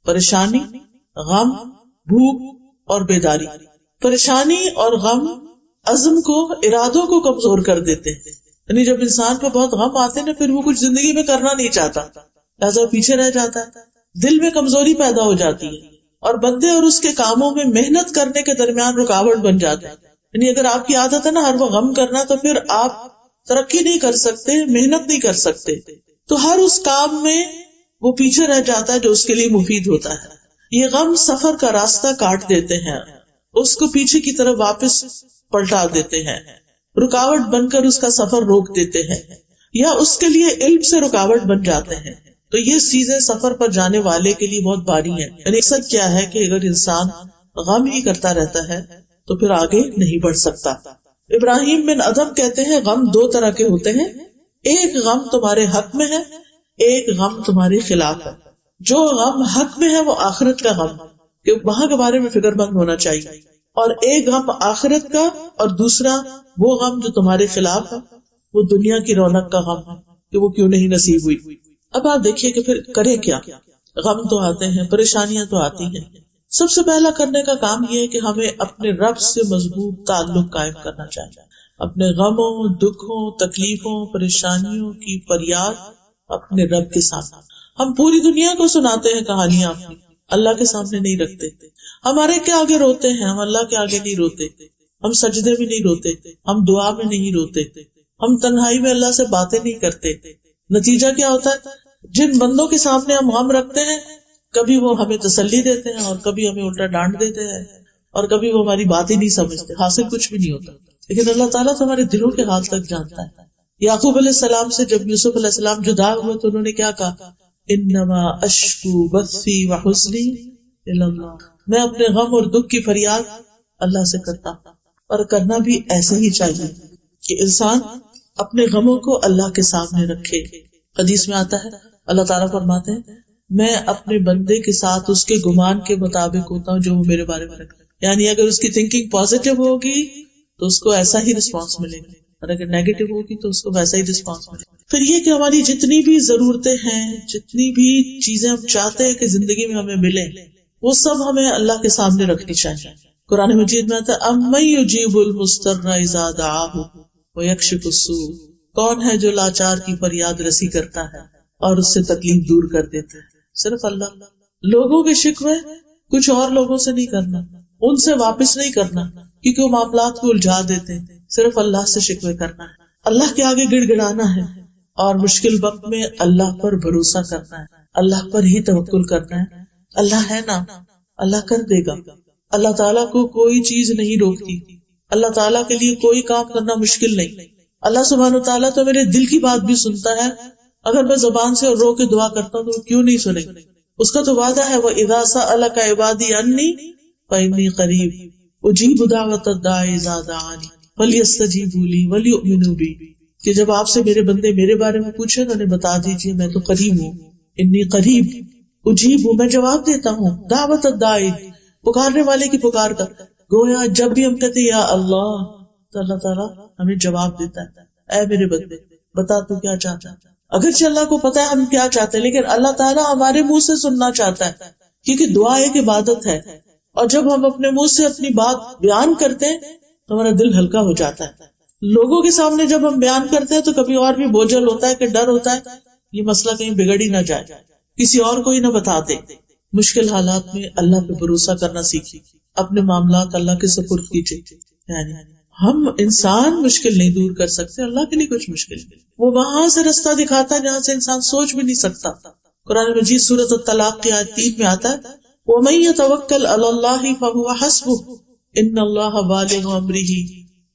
پریشانی، غم، بھوک اور بیداری۔ پریشانی اور غم عزم کو، ارادوں کو کمزور کر دیتے ہیں، یعنی جب انسان پہ بہت غم آتے ہیں نا، پھر وہ کچھ زندگی میں کرنا نہیں چاہتا، لہذا پیچھے رہ جاتا ہے، دل میں کمزوری پیدا ہو جاتی ہے، اور بندے اور اس کے کاموں میں محنت کرنے کے درمیان رکاوٹ بن جاتے ہیں۔ یعنی اگر آپ کی عادت ہے نا ہر وہ غم کرنا، تو پھر آپ ترقی نہیں کر سکتے، محنت نہیں کر سکتے، تو ہر اس کام میں وہ پیچھے رہ جاتا ہے جو اس کے لیے مفید ہوتا ہے۔ یہ غم سفر کا راستہ کاٹ دیتے ہیں، اس کو پیچھے کی طرف واپس پلٹا دیتے ہیں، رکاوٹ بن کر اس کا سفر روک دیتے ہیں، یا اس کے لیے علم سے رکاوٹ بن جاتے ہیں۔ تو یہ چیزیں سفر پر جانے والے کے لیے بہت بھاری ہیں۔ یعنی مقصد کیا ہے کہ اگر انسان غم ہی کرتا رہتا ہے تو پھر آگے نہیں بڑھ سکتا۔ ابراہیم بن ادم کہتے ہیں غم 2 طرح کے ہوتے ہیں، ایک غم تمہارے حق میں ہے، ایک غم تمہارے خلاف ہے۔ جو غم حق میں ہے وہ آخرت کا غم، کہ وہاں کے بارے میں فکر مند ہونا چاہیے، اور ایک غم آخرت کا، اور دوسرا وہ غم جو تمہارے خلاف ہے، وہ دنیا کی رونق کا غم ہے کہ وہ کیوں نہیں نصیب ہوئی۔ اب آپ دیکھیے کہ پھر کرے کیا؟ غم تو آتے ہیں، پریشانیاں تو آتی ہیں۔ سب سے پہلا کرنے کا کام یہ ہے کہ ہمیں اپنے رب سے مضبوط تعلق قائم کرنا چاہیے، اپنے غموں، دکھوں، تکلیفوں، پریشانیوں کی فریاد اپنے رب کے سامنے۔ ہم پوری دنیا کو سناتے ہیں کہانیاں اپنی، اللہ کے سامنے نہیں رکھتے۔ ہمارے کے آگے روتے ہیں، ہم اللہ کے آگے نہیں روتے، ہم سجدے میں نہیں روتے، ہم دعا میں نہیں روتے، ہم تنہائی میں اللہ سے باتیں نہیں کرتے۔ نتیجہ کیا ہوتا ہے؟ جن بندوں کے سامنے ہم غم رکھتے ہیں، کبھی وہ ہمیں تسلی دیتے ہیں اور کبھی ہمیں الٹا ڈانٹ دیتے ہیں، اور کبھی وہ ہماری بات ہی نہیں سمجھتے، حاصل کچھ بھی نہیں ہوتا۔ لیکن اللہ تعالیٰ تو ہمارے دلوں کے حال تک جانتا ہے۔ یعقوب علیہ السلام سے جب یوسف علیہ السلام جدا ہوئے تو انہوں نے کیا کہا؟ انما اشکو بثی وحزنی الی اللہ، میں اپنے غم اور دکھ کی فریاد اللہ سے کرتا ہوں۔ اور کرنا بھی ایسے ہی چاہیے کہ انسان اپنے غموں کو اللہ کے سامنے رکھے۔ حدیث میں آتا ہے اللہ تعالیٰ فرماتے ہیں میں اپنے بندے کے ساتھ اس کے گمان کے مطابق ہوتا ہوں جو وہ میرے بارے میں رکھتا ہے، یعنی اگر اس کی تھنکنگ پازیٹیو ہوگی تو اس کو ایسا ہی رسپانس ملے گا، اور اگر نیگیٹو ہوگی تو اس کو ویسا ہی رسپانس ملے. پھر یہ کہ ہماری جتنی بھی ضرورتیں ہیں، جتنی بھی چیزیں ہم چاہتے ہیں کہ زندگی میں ہمیں ملیں، وہ سب ہمیں اللہ کے سامنے رکھنی چاہیے. قرآن مجید میں آتا ہے امن یجیب المضطر اذا دعاہ ویکشف السوء، کون ہے جو لاچار کی فریاد رسی کرتا ہے اور اس سے تکلیف دور کر دیتا ہے؟ صرف اللہ. لوگوں کے شکوے کچھ اور لوگوں سے نہیں کرنا، ان سے واپس نہیں کرنا کیونکہ وہ معاملات کو الجھا دیتے ہیں. صرف اللہ سے شکوے کرنا ہے، اللہ کے آگے گڑ گڑانا ہے، اور مشکل وقت میں اللہ پر بھروسہ کرنا ہے، اللہ پر ہی توکل کرنا ہے. اللہ ہے نا، اللہ کر دے گا. اللہ تعالیٰ کو کوئی چیز نہیں روکتی، اللہ تعالیٰ کے لیے کوئی کام کرنا مشکل نہیں. اللہ سبحانہ وتعالیٰ تو میرے دل کی بات بھی سنتا ہے، اگر میں زبان سے رو کے دعا کرتا ہوں تو کیوں نہیں سنے؟ اس کا تو وعدہ ہے وَإِذَا سَأَلَكَ عِبَادِي عَنِّي فَإِنِّي قَرِيبٌ أُجِيبُ دَعْوَةَ الدَّاعِ إِذَا دَعَانِ فَلْيَسْتَجِيبُوا لِي وَلْيُؤْمِنُوا بِي، کہ جب آپ سے میرے بندے میرے بارے میں پوچھیں تو انہیں بتا دیجیے میں تو قریب ہوں. انی قریب، اجیب ہوں، میں جواب دیتا ہوں. دعوت الداعی، پکارنے والے کی پکار کا. گویا جب بھی ہم کہتے یا اللہ تو اللہ تعالیٰ ہمیں جواب دیتا ہے، اے میرے بندے بتا تو کیا چاہتا ہے. اگرچہ اللہ کو پتا ہے ہم کیا چاہتے ہیں، لیکن اللہ تعالیٰ ہمارے منہ سے سننا چاہتا ہے، کیونکہ دعا ایک عبادت ہے. اور جب ہم اپنے منہ سے اپنی بات بیان کرتے ہیں تو ہمارا دل ہلکا ہو جاتا ہے. لوگوں کے سامنے جب ہم بیان کرتے ہیں تو کبھی اور بھی بوجھل ہوتا ہے کہ ڈر ہوتا ہے یہ مسئلہ کہیں بگڑ ہی نہ جائے، کسی اور کو ہی نہ بتا دے. مشکل حالات میں اللہ پہ بھروسہ کرنا سیکھیے، اپنے معاملات اللہ کے سپرد کیجیے. یعنی ہم انسان مشکل نہیں دور کر سکتے، اللہ کے لیے کچھ مشکل نہیں. وہ وہاں سے رستہ دکھاتا ہے جہاں سے انسان سوچ بھی نہیں سکتا. قرآن مجید سورۃ الطلاق کی آیت 3 میں آتا ہے وَمَن يَتَوَكَّلْ عَلَى اللَّهِ فَهُوَ حَسْبُهُ إِنَّ اللَّهَ بَالِغُ أَمْرِهِ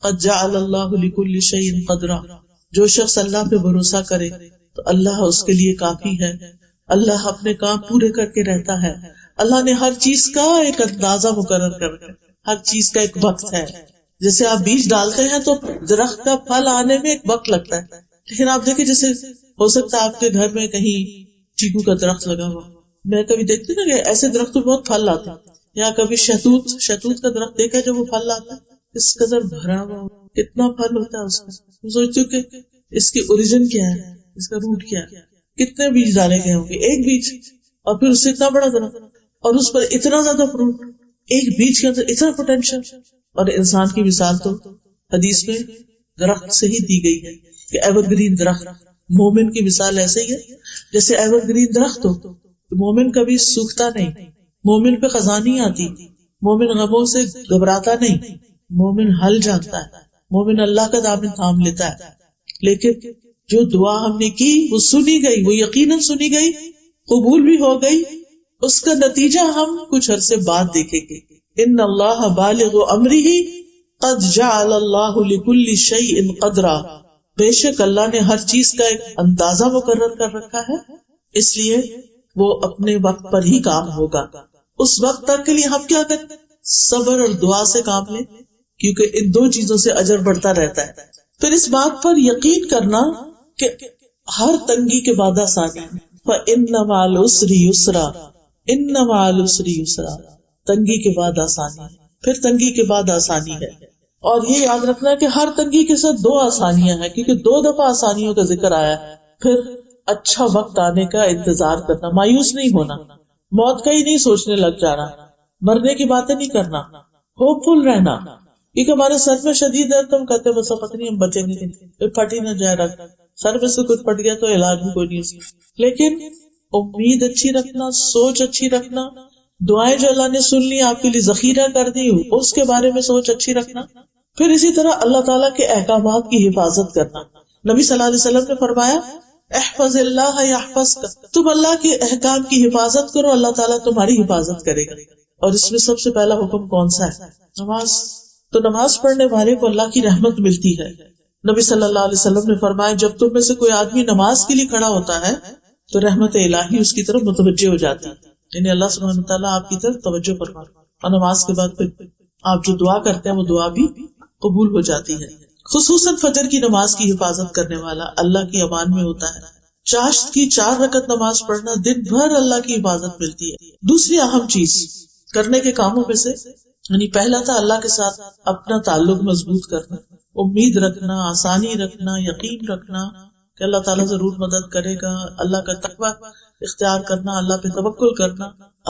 قَدْ جَعَلَ اللَّهُ لِكُلِّ شَيْءٍ قَدْرًا. جو شخص اللہ پہ بھروسہ کرے تو اللہ اس کے لیے کافی ہے. اللہ اپنے کام پورے کر کے رہتا ہے. اللہ نے ہر چیز کا ایک اندازہ مقرر کر رکھا ہے، ہر چیز کا ایک وقت ہے. جیسے آپ بیج ڈالتے ہیں تو درخت کا پھل آنے میں ایک وقت لگتا ہے، لیکن آپ دیکھیں جیسے ہو سکتا ہے آپ کے گھر میں کہیں چیکو کا درخت لگا ہوا، میں کبھی دیکھتی نا کہ ایسے درخت تو بہت پھل لاتے ہیں، یا کبھی شہتوت کا درخت دیکھا جب وہ پھل لاتا ہے اس قدر بھرا ہوا کتنا پھل ہوتا ہے اس کا. میں سوچتی ہوں کہ اس کی اوریجن کیا ہے، اس کا روٹ کیا ہے، کتنے بیج ڈالے گئے ہوں گے. ایک بیج اور پھر اس سے اتنا بڑا درخت اور اس پر اتنا زیادہ فروٹ، ایک بیج کے اندر اتنا پوٹینشیل. اور انسان کی مثال تو حدیث میں درخت سے ہی دی گئی ہے کہ ایور گرین درخت. مومن کی مثال ایسے ہی ہے جیسے ایور گرین درخت ہو. مومن کبھی سوکھتا نہیں، مومن پہ خزاں نہیں آتی، مومن غموں سے گھبراتا نہیں، مومن حل جانتا ہے، مومن اللہ کا دامن تھام لیتا ہے. لیکن جو دعا ہم نے کی وہ سنی گئی، وہ یقیناً سنی گئی، قبول بھی ہو گئی. اس کا نتیجہ ہم کچھ عرصے بعد دیکھیں گے. ان اللہ بالغ امرہ قد جعل اللہ لکل شیء قدرا، بے شک اللہ نے ہر چیز کا ایک اندازہ مقرر کر رکھا ہے، اس لیے وہ اپنے وقت پر ہی کام ہوگا. اس وقت تک کے لیے ہم کیا کریں؟ صبر اور دعا سے کام لیں، کیونکہ ان دو چیزوں سے اجر بڑھتا رہتا ہے. پھر اس بات پر یقین کرنا کہ ہر تنگی کے بعد آسانی ہے. فَإِنَّ مَعَ الْعُسْرِ يُسْرًا، إِنَّ مَعَ الْعُسْرِ يُسْرًا، تنگی کے بعد آسانی ہے، پھر تنگی کے بعد آسانی ہے. اور یہ یاد رکھنا کہ ہر تنگی کے ساتھ دو آسانیاں ہیں، کیونکہ 2 دفعہ آسانیوں کا ذکر آیا ہے. پھر اچھا وقت آنے کا انتظار کرنا، مایوس نہیں ہونا، موت کا ہی نہیں سوچنے لگ جانا، مرنے کی باتیں نہیں کرنا، ہوپ فل رہنا. کیونکہ ہمارے سر میں شدید درد تو ہم کہتے ہیں بس پتہ نہیں ہم بچیں گے، پھٹ ہی نہ جائے رکھ، سر میں سے کچھ پھٹ گیا تو علاج بھی کوئی نہیں. لیکن امید اچھی رکھنا، سوچ اچھی رکھنا، دعائیں جو اللہ نے سن لی آپ کے لیے ذخیرہ کر دی اس کے بارے میں سوچ اچھی رکھنا. پھر اسی طرح اللہ تعالیٰ کے احکامات کی حفاظت کرنا. نبی صلی اللہ علیہ وسلم نے فرمایا احفظ اللہ یحفظک، تم اللہ کے احکام کی حفاظت کرو اللہ تعالیٰ تمہاری حفاظت کرے گا. اور اس میں سب سے پہلا حکم کون سا ہے؟ نماز. تو نماز پڑھنے والے کو اللہ کی رحمت ملتی ہے. نبی صلی اللہ علیہ وسلم نے فرمایا جب تم میں سے کوئی آدمی نماز کے لیے کھڑا ہوتا ہے تو رحمت الہی اس کی طرف متوجہ ہو جاتی ہے، یعنی اللہ سبحانہ وتعالیٰ آپ کی طرف توجہ فرماتا ہے، اور نماز کے بعد پھر آپ جو دعا کرتے ہیں وہ دعا بھی قبول ہو جاتی ہے. خصوصاً فجر کی نماز کی حفاظت کرنے والا اللہ کی امان میں ہوتا ہے. چاشت کی 4 رکعت نماز پڑھنا دن بھر اللہ کی حفاظت ملتی ہے. دوسری اہم چیز کرنے کے کاموں میں سے یعنی پہلا تھا اللہ کے ساتھ اپنا تعلق مضبوط کرنا، امید رکھنا، آسانی رکھنا، یقین رکھنا کہ اللہ تعالیٰ ضرور مدد کرے گا، اللہ کا تقوی اختیار کرنا، اللہ پہ توکل کرنا،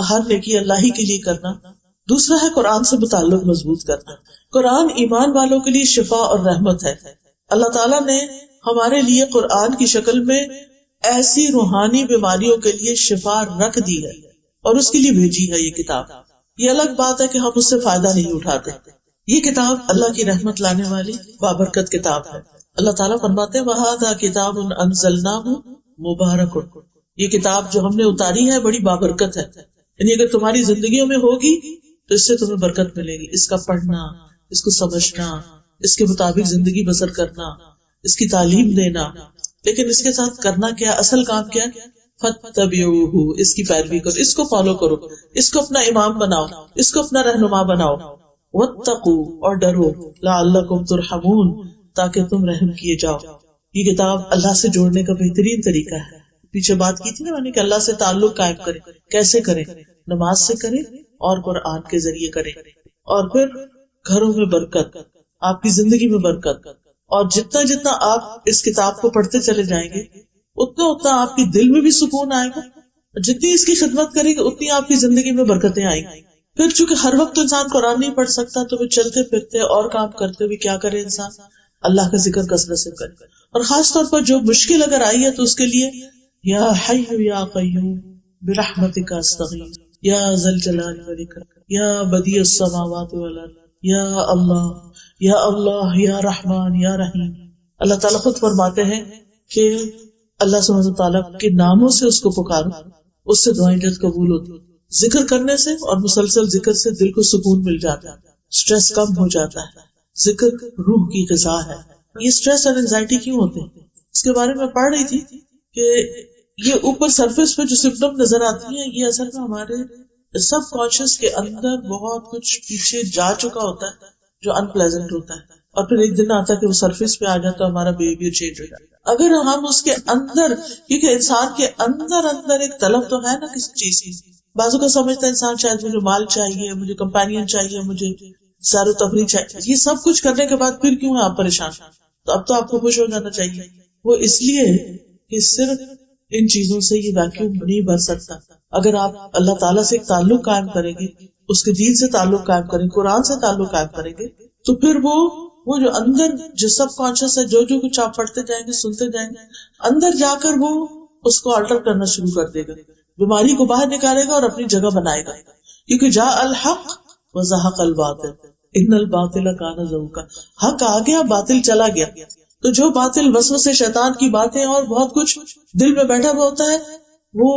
ہر نیکی اللہ ہی کے لیے کرنا. دوسرا ہے قرآن سے متعلق مضبوط کرنا. قرآن ایمان والوں کے لیے شفا اور رحمت ہے. اللہ تعالیٰ نے ہمارے لیے قرآن کی شکل میں ایسی روحانی بیماریوں کے لیے شفا رکھ دی ہے اور اس کے لیے بھیجی ہے یہ کتاب. یہ الگ بات ہے کہ ہم اس سے فائدہ نہیں اٹھاتے. یہ کتاب اللہ کی رحمت لانے والی بابرکت کتاب ہے. اللہ تعالیٰ فرماتے ہیں وَهَذَا كِتَابٌ أَنزَلْنَاهُ مُبَارَكٌ، یہ کتاب جو ہم نے اتاری ہے بڑی بابرکت ہے. یعنی اگر تمہاری زندگیوں میں ہوگی تو اس سے تمہیں برکت ملے گی. اس کا پڑھنا، اس کو سمجھنا، اس کے مطابق زندگی بسر کرنا، اس کی تعلیم دینا. لیکن اس کے ساتھ کرنا کیا، اصل کام کیا؟ فَاتَّبِعُوهُ، اس کی پیروی کرو، اس کو فالو کرو، اس کو اپنا امام بناؤ، اس کو اپنا رہنما بناؤ. وَاتَّقُوا، اور ڈرو، لَعَلَّكُمْ تُرْحَمُونَ، تاکہ تم رحم کیے جاؤ. یہ کتاب اللہ سے جوڑنے کا بہترین طریقہ ہے. پیچھے بات کی تھی نا میں نے کہ اللہ سے تعلق قائم کرے. کیسے کریں؟ نماز سے کریں اور قرآن کے ذریعے کریں. اور پھر گھروں میں برکت، آپ کی زندگی میں برکت. اور جتنا جتنا آپ اس کتاب کو پڑھتے چلے جائیں گے اتنا اتنا آپ کے دل میں بھی سکون آئے گا. جتنی اس کی خدمت کریں گے اتنی آپ کی زندگی میں برکتیں آئیں گی. پھر چونکہ ہر وقت انسان قرآن نہیں پڑھ سکتا تو پھر چلتے پھرتے اور کام کرتے ہوئے کیا کرے انسان؟ اللہ کا ذکر کثرت سے کرے. اور خاص طور پر جو مشکل اگر آئی ہے تو اس کے لیے یا حی یا قیوم برحمتک استغیث یا ذا الجلال والاکرام یا بدیع السماوات والارض یا اللہ یا اللہ یا رحمان یا رحیم. اللہ تعالیٰ خود فرماتے ہیں کہ اللہ سبحانہ تعالیٰ کے ناموں سے اس کو پکارو، اس سے دعائیں جلد قبول ہوتی. ذکر کرنے سے اور مسلسل ذکر سے دل کو سکون مل جاتا ہے، سٹریس کم ہو جاتا ہے. ذکر روح کی غذا ہے. یہ سٹریس اور انزائٹی کیوں ہوتے ہیں اس کے بارے میں پڑھ رہی تھی کہ یہ اوپر سرفیس پہ جو سمپٹم نظر آتی ہیں یہ اصل میں ہمارے سب کانشیس کے اندر بہت کچھ پیچھے جا چکا ہوتا ہے جو ان پلیزنٹ ہوتا ہے، اور پھر ایک دن آتا ہے کہ وہ سرفیس پہ آ جاتا ہے، ہمارا بیہیویئر چینج ہو جاتا ہے. اگر ہم اس کے اندر، کیونکہ انسان کے اندر ایک طلب تو ہے نا کسی چیز کی. بازو کا سمجھتا ہے انسان شاید مجھے مال چاہیے، مجھے کمپینین چاہیے، مجھے سیر و تفریح چاہیے. یہ سب کچھ کرنے کے بعد پھر کیوں ہے آپ پریشان؟ تو اب تو آپ کو خوش ہو جانا چاہیے. وہ اس لیے کہ صرف ان چیزوں سے یہ ویکیوم نہیں بھر سکتا. اگر آپ اللہ تعالیٰ سے ایک تعلق قائم کریں گے، اس کے دین سے تعلق قائم کریں گے، قرآن سے تعلق قائم کریں گے، تو پھر وہ جو اندر جو سب کانشیس ہے، جو کچھ آپ پڑھتے جائیں گے، سنتے جائیں گے، اندر جا کر وہ اس کو آلٹر کرنا شروع کر دے گا، بیماری کو باہر نکالے گا اور اپنی جگہ بنائے گا. کیونکہ جاء الحق وزہق الباطل ان الباطل کان زہوقا، حق آ گیا، باطل چلا گیا. تو جو باطل وسوسے شیطان کی باتیں اور بہت کچھ دل میں بیٹھا ہوا ہوتا ہے، وہ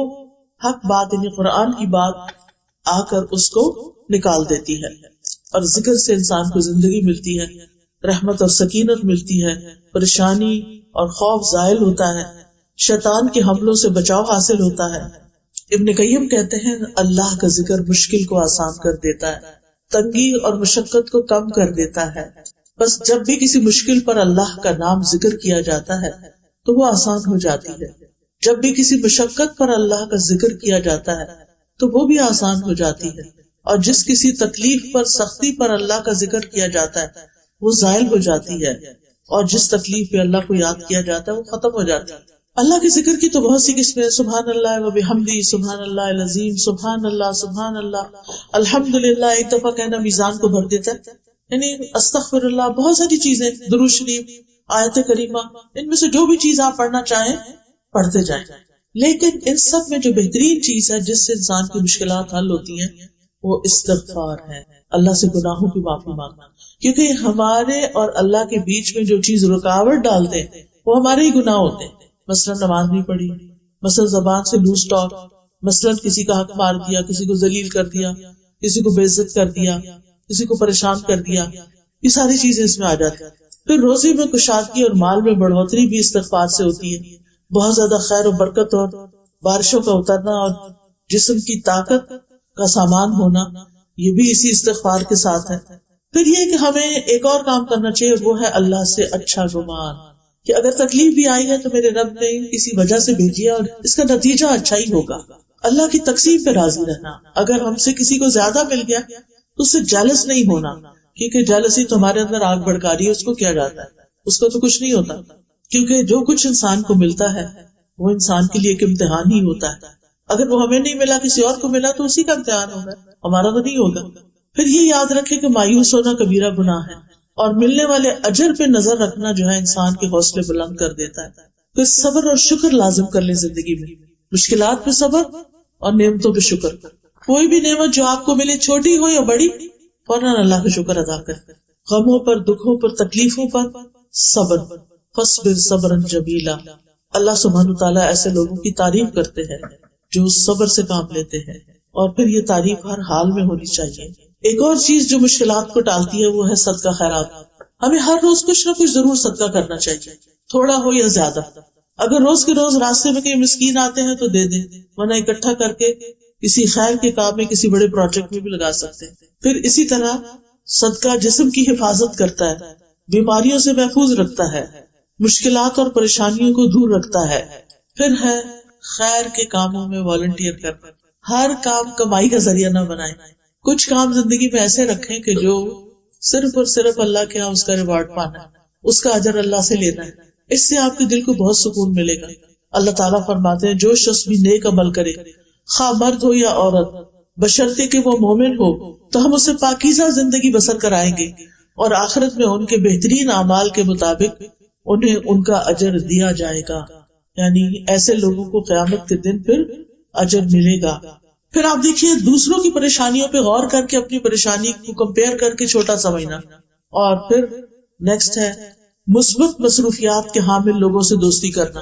حق بات یعنی قرآن کی بات آ کر اس کو نکال دیتی ہے. اور ذکر سے انسان کو زندگی ملتی ہے، رحمت اور سکینت ملتی ہے، پریشانی اور خوف زائل ہوتا ہے، شیطان کے حملوں سے بچاؤ حاصل ہوتا ہے. ابن قیم کہتے ہیں اللہ کا ذکر مشکل کو آسان کر دیتا ہے، تنگی اور مشقت کو کم کر دیتا ہے. بس جب بھی کسی مشکل پر اللہ کا نام ذکر کیا جاتا ہے تو وہ آسان ہو جاتی ہے. جب بھی کسی مشقت پر اللہ کا ذکر کیا جاتا ہے تو وہ بھی آسان ہو جاتی ہے. اور جس کسی تکلیف پر، سختی پر اللہ کا ذکر کیا جاتا ہے وہ زائل ہو جاتی ہے. اور جس تکلیف پہ اللہ کو یاد کیا جاتا ہے وہ ختم ہو جاتی ہے. اللہ کے ذکر کی تو بہت سی قسمیں ہیں. سبحان اللہ و بحمدہ، سبحان اللہ العظیم، سبحان اللہ، الحمدللہ. ایک دفعہ کہنا میزان کو بھر دیتا ہے. یعنی استغفر اللہ، بہت ساری چیزیں، درود شریف، آیت کریمہ، ان میں سے جو بھی چیز آپ پڑھنا چاہیں پڑھتے جائیں. لیکن ان سب میں جو بہترین چیز ہے جس سے انسان کی مشکلات حل ہوتی ہیں وہ استغفار ہے، اللہ سے گناہوں کی معافی مانگنا. کیونکہ ہمارے اور اللہ کے بیچ میں جو چیز رکاوٹ ڈالتے ہیں وہ ہمارے ہی گناہ ہوتے ہیں. مثلا نماز نہیں پڑھی، مثلا زبان سے لوز ٹاک، مثلا کسی کا حق مار دیا، کسی کو ذلیل کر دیا، کسی کو بے عزت کر دیا، کسی کو پریشان کر دیا، یہ ساری چیزیں اس میں آ جاتی ہیں. پھر روزی میں کشادگی اور مال میں بڑھوتری بھی استغفار سے ہوتی ہے. بہت زیادہ خیر و برکت اور بارشوں کا اترنا اور جسم کی طاقت کا سامان ہونا یہ بھی اسی استغفار کے ساتھ ہے. پھر یہ کہ ہمیں ایک اور کام کرنا چاہیے، وہ ہے اللہ سے اچھا گمان، کہ اگر تکلیف بھی آئی ہے تو میرے رب نے کسی وجہ سے بھیجی ہے اور اس کا نتیجہ اچھا ہی ہوگا. اللہ کی تقسیم پہ راضی رہنا. اگر ہم سے کسی کو زیادہ مل گیا تو اس سے جیلس نہیں ہونا کیونکہ جالسی تو ہمارے اندر آگ بھڑکا رہی ہے، اس کو کیا جاتا ہے، اس کو تو کچھ نہیں ہوتا، کیونکہ جو کچھ انسان کو ملتا ہے وہ انسان کے لیے ایک امتحان ہی ہوتا ہے. اگر وہ ہمیں نہیں ملا، کسی اور کو ملا، تو اسی کا امتحان ہوگا، ہمارا تو نہیں ہوگا. پھر یہ یاد رکھے کہ مایوس ہونا کبیرہ گناہ ہے، اور ملنے والے اجر پہ نظر رکھنا جو ہے انسان کے حوصلے بلند کر دیتا ہے. پھر صبر اور شکر لازم کر لیں زندگی میں، مشکلات پہ صبر اور نعمتوں پہ شکر. کوئی بھی نعمت جو آپ کو ملے، چھوٹی ہو یا بڑی، فوراً اللہ کا شکر ادا کریں. غموں پر، دکھوں پر، تکلیفوں پر صبر. فاصبر صبرا جمیلا. اللہ سبحانہ تعالیٰ ایسے لوگوں کی تعریف کرتے ہیں جو صبر سے کام لیتے ہیں، اور پھر یہ تعریف ہر حال میں ہونی چاہیے. ایک اور چیز جو مشکلات کو ٹالتی ہے وہ ہے صدقہ خیرات. ہمیں ہر روز کچھ نہ کچھ ضرور صدقہ کرنا چاہیے، تھوڑا ہو یا زیادہ. اگر روز کے روز راستے میں کہیں مسکین آتے ہیں تو دے دیں، ورنہ اکٹھا کر کے کسی خیر کے کام میں، کسی بڑے پروجیکٹ میں بھی لگا سکتے ہیں. پھر اسی طرح صدقہ جسم کی حفاظت کرتا ہے، بیماریوں سے محفوظ رکھتا ہے، مشکلات اور پریشانیوں کو دور رکھتا ہے. پھر ہے خیر کے کاموں میں والنٹیئر کرنا. ہر کام کمائی کا ذریعہ نہ بنائیں. کچھ کام زندگی میں ایسے رکھیں کہ جو صرف اور صرف اللہ کے ہاں اس کا ریوارڈ پانا ہے، اس کا اجر اللہ سے لینا ہے. اس سے آپ کے دل کو بہت سکون ملے گا. اللہ تعالیٰ فرماتے ہیں جو شخص بھی نیک عمل کرے، خواہ مرد ہو یا عورت، بشرطے کہ وہ مومن ہو، تو ہم اسے پاکیزہ زندگی بسر کرائیں گے، اور آخرت میں ان کے بہترین اعمال کے مطابق انہیں ان کا اجر دیا جائے گا. یعنی ایسے لوگوں کو قیامت کے دن پھر اجر ملے گا. پھر آپ دیکھیے دوسروں کی پریشانیوں پہ غور کر کے اپنی پریشانی کو کمپیئر کر کے چھوٹا سمجھنا. اور پھر نیکسٹ ہے مثبت مصروفیات کے حامل لوگوں سے دوستی کرنا.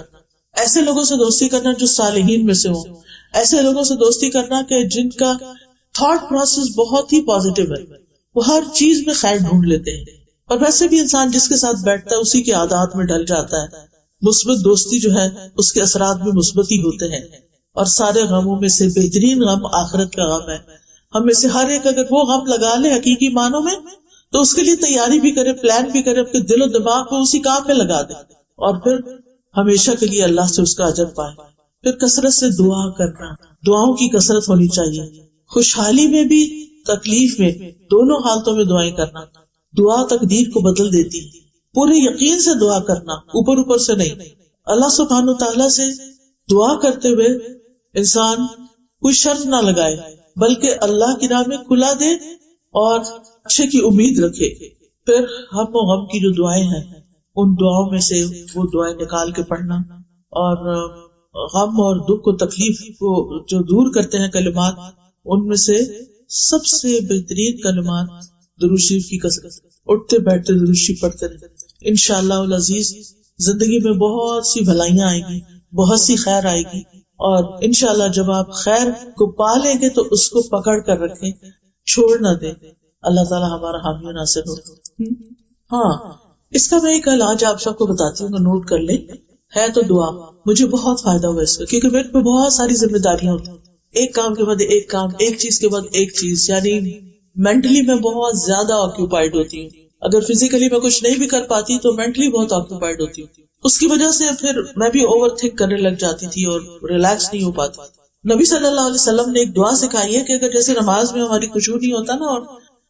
ایسے لوگوں سے دوستی کرنا جو صالحین میں سے ہوں. ایسے لوگوں سے دوستی کرنا کہ جن کا تھاٹ پروسیس بہت ہی پازیٹیو ہے، وہ ہر چیز میں خیر ڈھونڈ لیتے ہیں. اور ویسے بھی انسان جس کے ساتھ بیٹھتا ہے اسی کے عادات میں ڈل جاتا ہے. مثبت دوستی جو ہے اس کے اثرات بھی مثبت ہی ہوتے ہیں. اور سارے غموں میں سے بہترین غم آخرت کا غم ہے. ہم میں سے ہر ایک اگر وہ غم لگا لے حقیقی معنوں میں، تو اس کے لیے تیاری بھی کرے، پلان بھی کرے، اپنے دل و دماغ کو اسی کام میں لگا دے، اور پھر ہمیشہ کے لیے اللہ سے اس کا اجر پائے. پھر کثرت سے دعا کرنا. دعاؤں کی کثرت ہونی چاہیے، خوشحالی میں بھی تکلیف میں، دونوں حالتوں میں دعائیں کرنا. دعا تقدیر کو بدل دیتی ہے. پورے یقین سے دعا کرنا، اوپر اوپر سے نہیں. اللہ سبحانہ تعالیٰ سے دعا کرتے ہوئے انسان کوئی شرط نہ لگائے، بلکہ اللہ کی راہ میں کھلا دے اور اچھے کی امید رکھے. پھر ہم و غم کی جو دعائیں ہیں، ان دعاؤں میں سے وہ دعائیں نکال کے پڑھنا، اور غم اور دکھ و تکلیف کو جو دور کرتے ہیں کلمات، ان میں سے سب سے بہترین کلمات درود شریف کی کثرت. اٹھتے بیٹھتے درود شریف پڑھتے رہے. انشاءاللہ العزیز زندگی میں بہت سی بھلائیاں آئیں گی، بہت سی خیر آئے گی. اور انشاءاللہ جب آپ خیر کو پا لیں گے تو اس کو پکڑ کر رکھیں، چھوڑ نہ دیں. اللہ تعالیٰ ہمارا حامی و ناصر ہو. ہاں، اس کا میں ایک علاج آپ سب کو بتاتی ہوں، نوٹ کر لیں. ہے تو دعا. مجھے بہت فائدہ ہوا اس کا، کیونکہ میرے پہ بہت ساری ذمہ داریاں ہوتی ہیں، ایک کام کے بعد ایک کام، ایک چیز کے بعد ایک چیز. یعنی مینٹلی میں بہت زیادہ آکیوپائڈ ہوتی ہوں. اگر فزیکلی میں کچھ نہیں بھی کر پاتی تو مینٹلی بہت آکیوپائڈ ہوتی ہوں. اس کی وجہ سے پھر میں بھی اوور تھنک کرنے لگ جاتی تھی اور ریلیکس نہیں ہو پاتی. نبی صلی اللہ علیہ وسلم نے ایک دعا سکھائی ہے کہ اگر جیسے نماز میں ہماری خشوع نہیں ہوتا نا، اور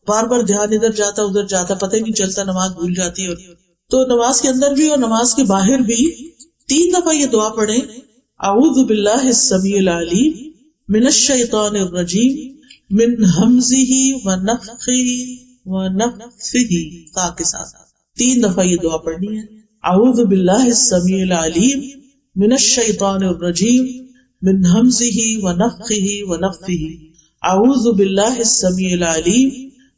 بار بار دھیان ادھر جاتا ادھر جاتا، پتہ ہی نہیں چلتا، نماز بھول جاتی ہے، تو نماز کے اندر بھی اور نماز کے باہر بھی 3 دفعہ یہ دعا پڑھیں: اعوذ باللہ السمیع العلیم من الشیطان الرجیم من ہمزہ ونفخہ ونفثہ. تا کے ساتھ 3 دفعہ یہ دعا پڑھنی ہے. اعوذ باللہ السمیع العلیم من الشیطان الرجیم من ہمزہ ونفخہ ونفثہ. اعوذ باللہ السمیع العلیم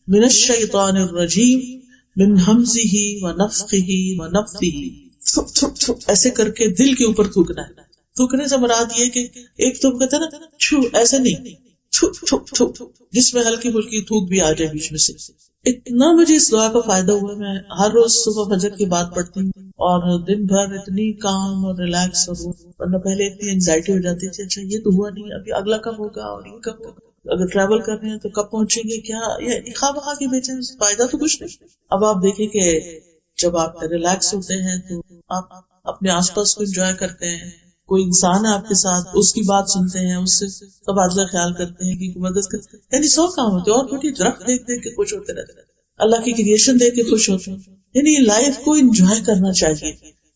من الشیطان الرجیم من ہمزہ ونفخہ ونفثہ. ایسے کر کے دل کے اوپر تھوکنا ہے. تھوکنے سے مراد یہ کہ ایک تو کہتے ہیں نا چھو، ایسے نہیں، چھو چھو چھو، جس میں ہلکی پھلکی تھوک بھی آ جائے بیچ میں سے. اتنا مجھے اس دعا کا فائدہ ہوا. میں ہر روز صبح فجر کے بعد پڑھتی ہوں، اور دن بھر اتنی کام اور ریلیکس، اور ورنہ پہلے اتنی انزائٹی ہو جاتی تھی، اچھا یہ تو ہوا نہیں، ابھی اگلا کب ہوگا، اور یہ کب ہوگا، اگر ٹریول کر رہے ہیں تو کب پہنچیں گے، کیا یہ خواہ بخواہ کے بیچے فائدہ تو کچھ نہیں. اب آپ دیکھیں کہ جب آپ ریلیکس ہوتے ہیں تو آپ اپنے آس پاس کو انجوائے کرتے ہیں. کوئی انسان ہے آپ کے ساتھ، اس کی بات سنتے ہیں، اس سے تبادلہ خیال کرتے ہیں، کہ مدد کرتے ہیں. یعنی 100 کام ہوتے ہیں، اور چھوٹی درخت دیکھ دیکھ کے خوش ہوتے رہتے ہیں. اللہ کی کریشن دیکھ کے خوش ہوتے ہیں. یعنی لائف کو انجوائے کرنا چاہیے.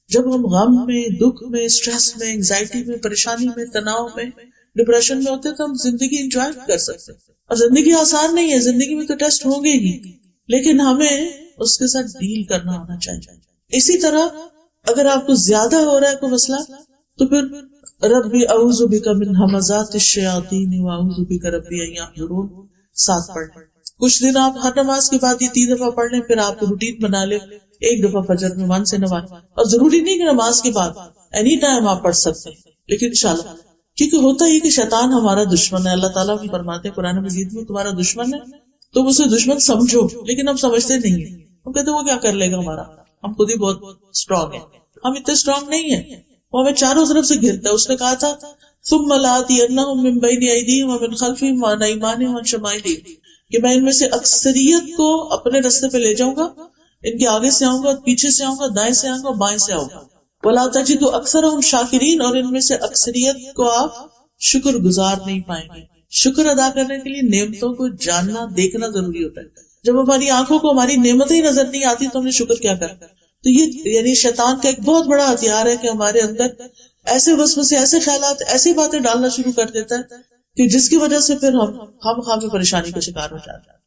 جب ہم غم میں، دکھ میں، اسٹریس میں، انگزائٹی میں، پریشانی میں، تناؤ میں، ڈپریشن میں ہوتے ہیں تو ہم زندگی انجوائے کر سکتے ہیں. اور زندگی آسان نہیں ہے، زندگی میں تو ٹیسٹ ہوں گے ہی، لیکن ہمیں اس کے ساتھ ڈیل کرنا آنا چاہیے. اسی طرح اگر آپ کو زیادہ ہو رہا ہے کوئی مسئلہ تو پھر ربی اعوذ بک من ہمزات الشیاطین واعوذ بک ربی ان یحضرون ساتھ پڑھ لیں. کچھ دن آپ ہر نماز کے بعد یہ 3 دفعہ پڑھ لیں، پھر آپ روٹین بنا لیں 1 دفعہ فجر میں 1 سے 9. اور ضروری نہیں کہ نماز کے بعد، اینی ٹائم آپ پڑھ سکتے ہیں، لیکن انشاءاللہ. کیونکہ ہوتا یہ کہ شیطان ہمارا دشمن ہے. اللہ تعالیٰ بھی فرماتے ہیں قرآن مجید میں تمہارا دشمن ہے تم اسے دشمن سمجھو، لیکن ہم سمجھتے نہیں ہیں. ہم کہتے ہیں وہ کیا کر لے گا ہمارا، ہم خود ہی بہت اسٹرانگ ہیں. ہم اتنے اسٹرانگ نہیں ہیں، وہ ہمیں چاروں طرف سے گھرتا ہے. اس نے کہا تھا ثم لآتینہم من بین ایدیہم ومن خلفہم وعن ایمانہم وعن شمائلہم، کہ میں ان میں سے اکثریت کو اپنے راستے پہ لے جاؤں گا، ان کے آگے سے آؤں گا، پیچھے سے آؤں گا، دائیں سے آؤں گا، بائیں سے آؤں گا. ولا تجد اکثرہم شاکرین، اور ان میں سے اکثریت کو آپ شکر گزار نہیں پائیں گے. شکر ادا کرنے کے لیے نعمتوں کو جاننا، دیکھنا ضروری ہوتا ہے. جب ہماری آنکھوں کو ہماری نعمتیں ہی نظر نہیں آتی تو ہم نے شکر کیا کرنا. تو یہ یعنی شیطان کا ایک بہت بڑا ہتھیار ہے کہ ہمارے اندر ایسے وسوسے، ایسے خیالات، ایسی باتیں ڈالنا شروع کر دیتا ہے کہ جس کی وجہ سے پھر ہم خواہ پریشانی کا شکار ہو جاتے ہیں.